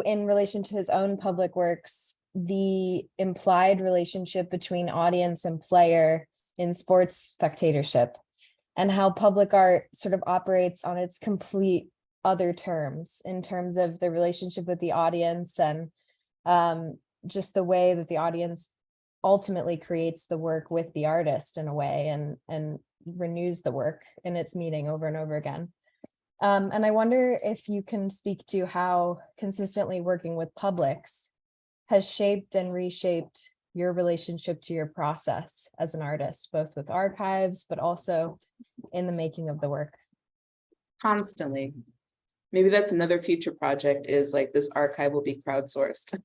in relation to his own public works, the implied relationship between audience and player in sports spectatorship, and how public art sort of operates on its complete other terms, in terms of the relationship with the audience, and just the way that the audience ultimately creates the work with the artist in a way, and renews the work in its meaning over and over again. And I wonder if you can speak to how consistently working with publics has shaped and reshaped your relationship to your process as an artist, both with archives, but also in the making of the work. Constantly. Maybe that's another future project, is like this archive will be crowdsourced.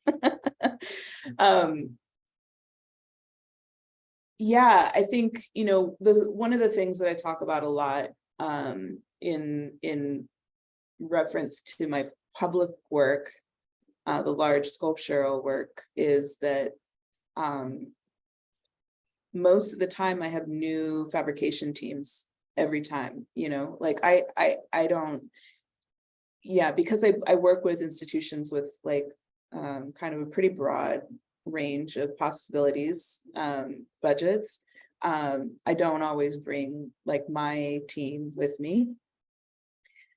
yeah, I think, you know, one of the things that I talk about a lot in reference to my public work, the large sculptural work, is that most of the time I have new fabrication teams every time, you know, like I don't, yeah, because I work with institutions with like kind of a pretty broad range of possibilities, budgets. I don't always bring like my team with me.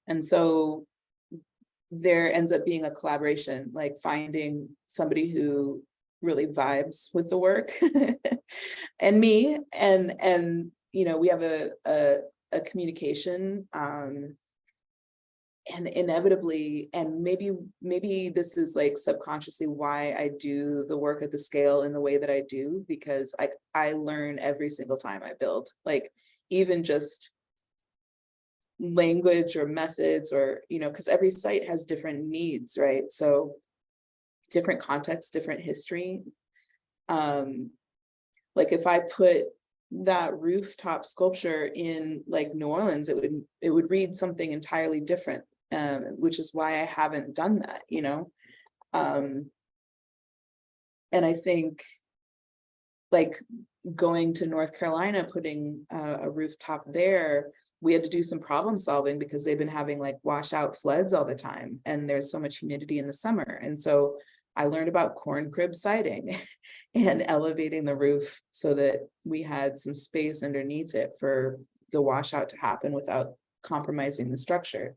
And so there ends up being a collaboration, like finding somebody who really vibes with the work and me, and you know, we have a communication, and inevitably, and maybe this is like subconsciously why I do the work at the scale in the way that I do, because I learn every single time I build, like even just language or methods, or, you know, because every site has different needs, right? So different context, different history. Like if I put that rooftop sculpture in like New Orleans, it would read something entirely different, which is why I haven't done that, you know. And I think like going to North Carolina, putting a rooftop there, we had to do some problem solving because they've been having like washout floods all the time, and there's so much humidity in the summer. And so I learned about corn crib siding and elevating the roof so that we had some space underneath it for the washout to happen without compromising the structure.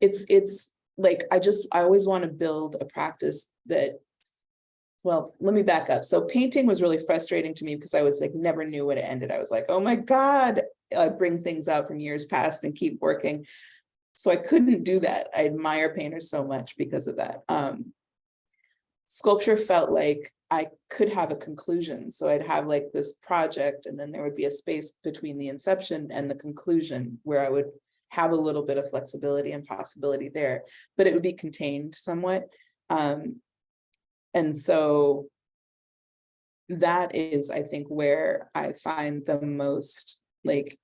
It's like, I always want to build a practice that, well, let me back up. So painting was really frustrating to me because I was like, never knew when it ended. I was like, oh my God, I bring things out from years past and keep working. So I couldn't do that. I admire painters so much because of that. Sculpture felt like I could have a conclusion. So I'd have like this project, and then there would be a space between the inception and the conclusion where I would have a little bit of flexibility and possibility there, but it would be contained somewhat. And so that is, I think, where I find the most like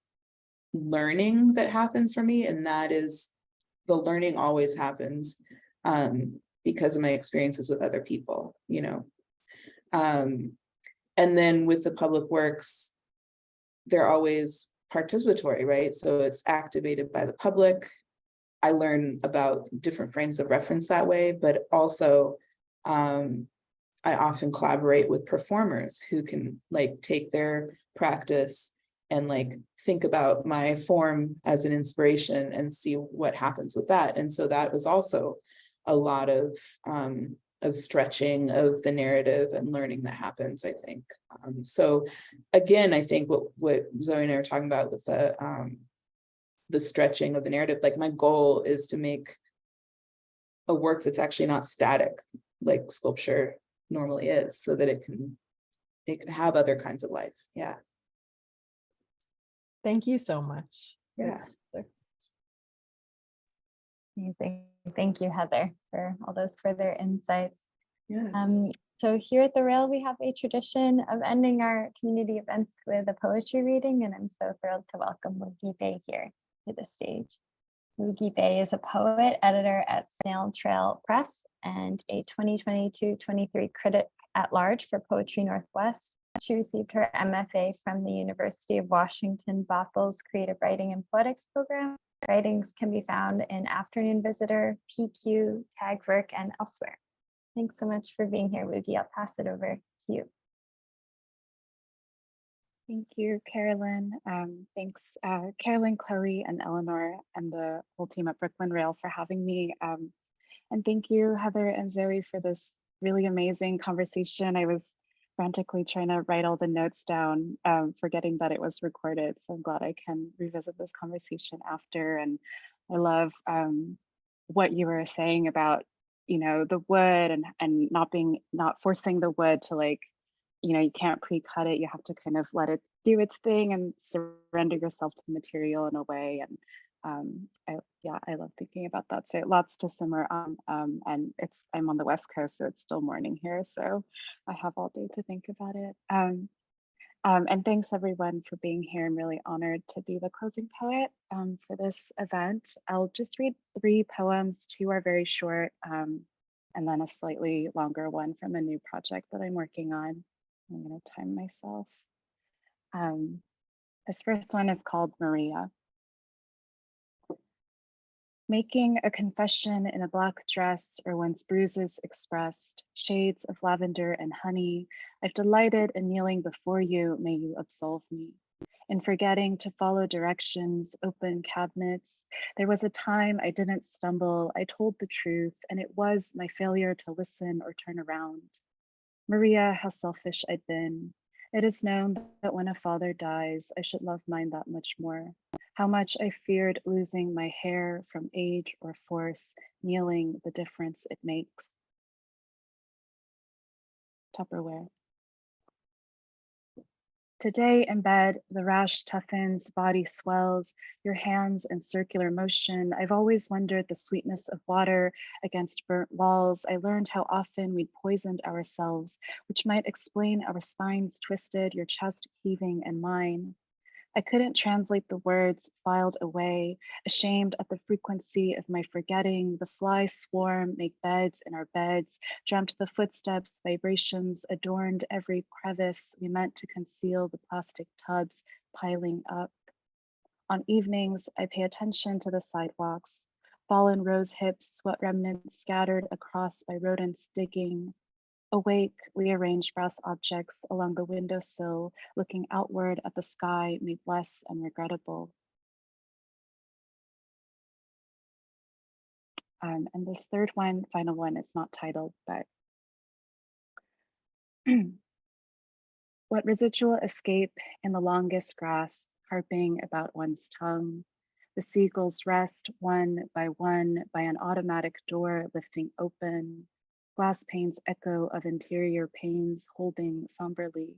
learning that happens for me. And that is, the learning always happens because of my experiences with other people, you know. And then with the public works, they're always participatory, right? So it's activated by the public. I learn about different frames of reference that way, but also I often collaborate with performers who can like take their practice and like think about my form as an inspiration and see what happens with that. And so that was also a lot of stretching of the narrative and learning that happens, I think. So again, I think what Zoe and I are talking about with the stretching of the narrative, like my goal is to make a work that's actually not static, like sculpture normally is, so that it can have other kinds of life. Yeah. Thank you so much. Yeah. Amazing. Thank you, Heather, for all those further insights. Yeah. So here at the Rail, we have a tradition of ending our community events with a poetry reading, and I'm so thrilled to welcome Woogee Bae here to the stage. Woogee Bae is a poet, editor at Snail Trail Press, and a 2022-23 critic at large for Poetry Northwest. She received her MFA from the University of Washington Bothel's Creative Writing and Poetics program. Writings can be found in Afternoon Visitor, PQ, Tagwork, and elsewhere. Thanks so much for being here, Woogee. I'll pass it over to you. Thank you, Carolyn. Thanks, Carolyn, Chloe, and Eleanor, and the whole team at Brooklyn Rail for having me. And thank you, Heather and Zoe, for this really amazing conversation. I was frantically trying to write all the notes down, forgetting that it was recorded. So I'm glad I can revisit this conversation after. And I love what you were saying about, you know, the wood and not forcing the wood to, like, you know, you can't pre-cut it. You have to kind of let it do its thing and surrender yourself to the material in a way. And I love thinking about that. So lots to simmer on. And I'm on the West Coast, so it's still morning here. So I have all day to think about it. And thanks everyone for being here. I'm really honored to be the closing poet for this event. I'll just read 3 poems. 2 are very short, and then a slightly longer one from a new project that I'm working on. I'm gonna time myself. This first one is called Maria. Making a confession in a black dress or once bruises expressed, shades of lavender and honey, I've delighted in kneeling before you, may you absolve me. In forgetting to follow directions, open cabinets, there was a time I didn't stumble, I told the truth, and it was my failure to listen or turn around. Maria, how selfish I'd been. It is known that when a father dies, I should love mine that much more. How much I feared losing my hair from age or force, kneeling the difference it makes. Tupperware. Today in bed, the rash toughens, body swells, your hands in circular motion. I've always wondered the sweetness of water against burnt walls. I learned how often we'd poisoned ourselves, which might explain our spines twisted, your chest heaving and mine. I couldn't translate the words, filed away, ashamed at the frequency of my forgetting. The fly swarm make beds in our beds, dreamt the footsteps, vibrations, adorned every crevice we meant to conceal the plastic tubs piling up. On evenings, I pay attention to the sidewalks, fallen rose hips, sweat remnants scattered across by rodents digging. Awake, we arrange brass objects along the windowsill, looking outward at the sky made less and regrettable. And this third one, final one, is not titled, but what residual escape in the longest grass, harping about one's tongue. The seagulls rest one by an automatic door lifting open. Glass panes echo of interior pains holding somberly.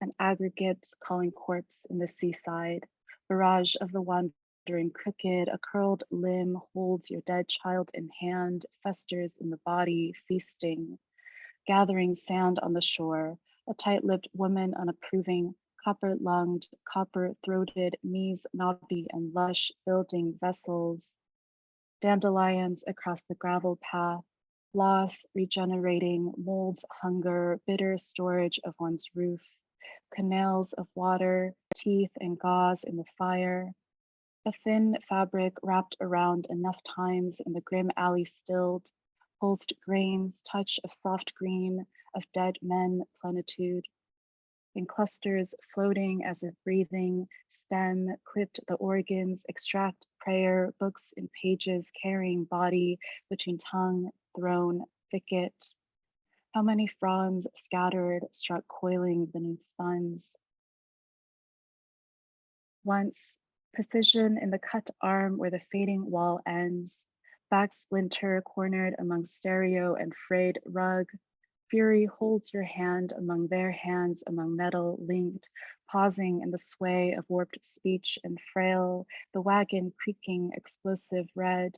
An aggregate calling corpse in the seaside. Barrage of the wandering crooked. A curled limb holds your dead child in hand, festers in the body, feasting. Gathering sand on the shore. A tight-lipped woman unapproving, copper-lunged, copper-throated, knees knobby and lush, building vessels. Dandelions across the gravel path. Loss, regenerating, molds hunger, bitter storage of one's roof, canals of water, teeth and gauze in the fire, a thin fabric wrapped around enough times in the grim alley stilled, pulsed grains, touch of soft green, of dead men plenitude, in clusters floating as if breathing, stem, clipped the organs, extract prayer, books in pages, carrying body between tongue, throne, thicket. How many fronds scattered, struck coiling beneath suns. Once, precision in the cut arm where the fading wall ends, back splinter cornered among stereo and frayed rug. Fury holds your hand among their hands, among metal linked, pausing in the sway of warped speech and frail, the wagon creaking explosive red.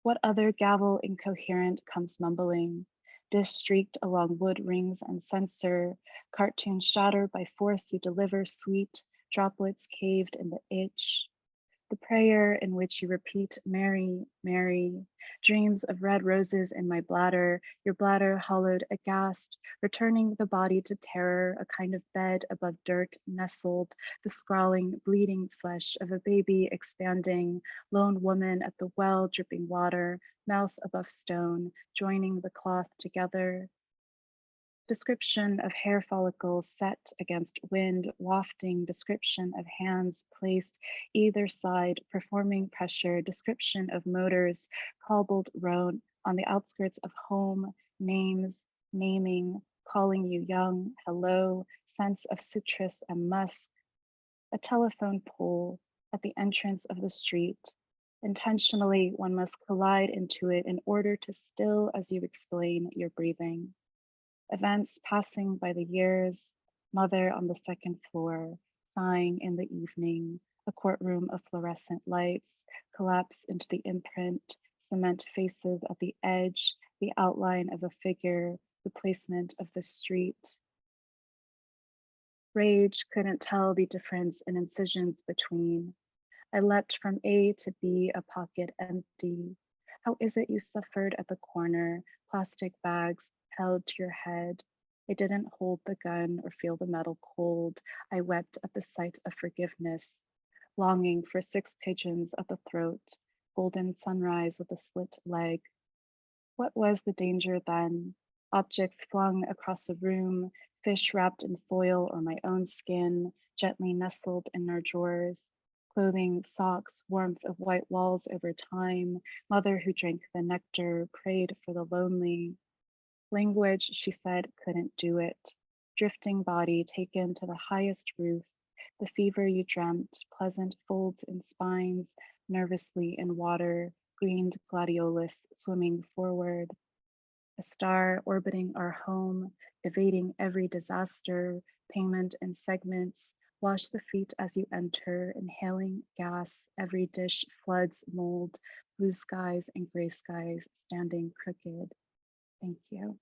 What other gavel incoherent comes mumbling, dish streaked along wood rings and censer, cartoon shattered by force you deliver sweet, droplets caved in the itch. The prayer in which you repeat, Mary, Mary, dreams of red roses in my bladder, your bladder hollowed aghast, returning the body to terror, a kind of bed above dirt nestled, the scrawling, bleeding flesh of a baby expanding, lone woman at the well dripping water, mouth above stone, joining the cloth together. Description of hair follicles set against wind, wafting, description of hands placed either side, performing pressure, description of motors, cobbled road on the outskirts of home, names, naming, calling you young, hello, sense of citrus and musk, a telephone pole at the entrance of the street. Intentionally, one must collide into it in order to still as you explain your breathing. Events passing by the years, Mother on the second floor, sighing in the evening, a courtroom of fluorescent lights, collapse into the imprint, cement faces at the edge, the outline of a figure, the placement of the street. Rage couldn't tell the difference in incisions between. I leapt from A to B, a pocket empty. How is it you suffered at the corner, plastic bags held to your head? I didn't hold the gun or feel the metal cold. I wept at the sight of forgiveness, longing for 6 pigeons at the throat, golden sunrise with a slit leg. What was the danger then? Objects flung across a room, fish wrapped in foil or my own skin, gently nestled in our drawers. Clothing, socks, warmth of white walls over time, mother who drank the nectar, prayed for the lonely. Language, she said, couldn't do it. Drifting body taken to the highest roof, the fever you dreamt, pleasant folds in spines, nervously in water, greened gladiolus swimming forward. A star orbiting our home, evading every disaster, payment in segments. Wash the feet as you enter, inhaling gas, every dish floods mold, blue skies and gray skies standing crooked. Thank you.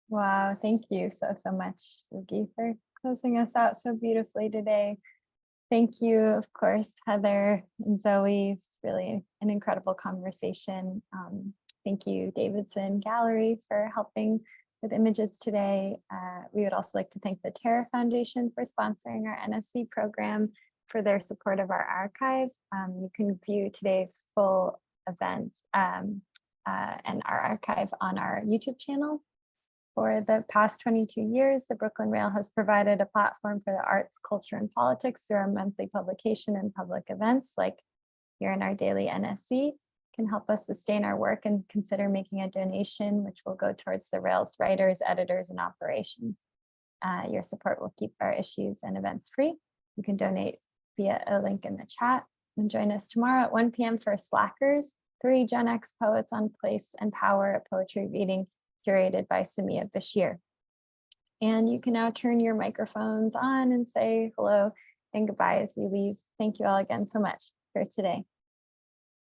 Wow, thank you so much, Woogee, for closing us out so beautifully today. Thank you, of course, Heather and Zoe. It's really an incredible conversation. Thank you, Davidson Gallery, for helping with images today. We would also like to thank the Terra Foundation for sponsoring our NSE program, for their support of our archive. You can view today's full event and our archive on our YouTube channel. For the past 22 years, the Brooklyn Rail has provided a platform for the arts, culture, and politics through our monthly publication and public events like here in our daily NSE. Can help us sustain our work and consider making a donation, which will go towards the Rail's writers, editors, and operations. Your support will keep our issues and events free. You can donate via a link in the chat and join us tomorrow at 1 p.m. for Slackers, 3 Gen X poets on place and power, a poetry reading curated by Samia Bashir. And you can now turn your microphones on and say hello and goodbye as we leave. Thank you all again so much for today.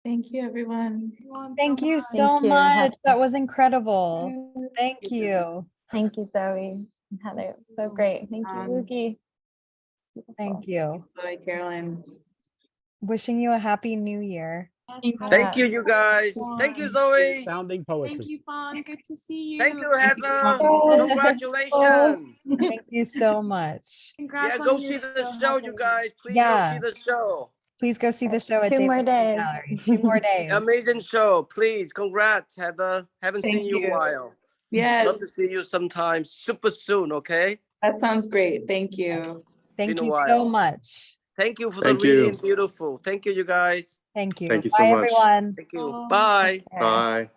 Thank you, everyone. Thank you Thank so you, much. Heather. That was incredible. Thank you. Thank you, Zoe and Heather. So great. Thank you, Woogee. Thank you. Zoe, Carolyn. Wishing you a happy new year. Thank you, you guys. Thank you, Zoe. Sounding Thank poetry. you, Fawn. Good to see you. Thank you, Heather. Yes. Congratulations. Thank you so much. Congrats Yeah, on go your see the show, show, Heather. you guys. Please Yeah. go see the show. Please go see the show at 2 more Davidson days. Gallery. 2 more days. Amazing show. Please, congrats, Heather. Haven't Thank seen you in a you. while. Yes, Love to see you sometime super soon, okay? that sounds great. Thank you. Thank Been a you while. so much. Thank you for Thank the you. reading. Beautiful. Thank you, you guys. Thank you. Thank you so Bye, much. everyone. Thank you. Bye. Bye. Take care. Bye.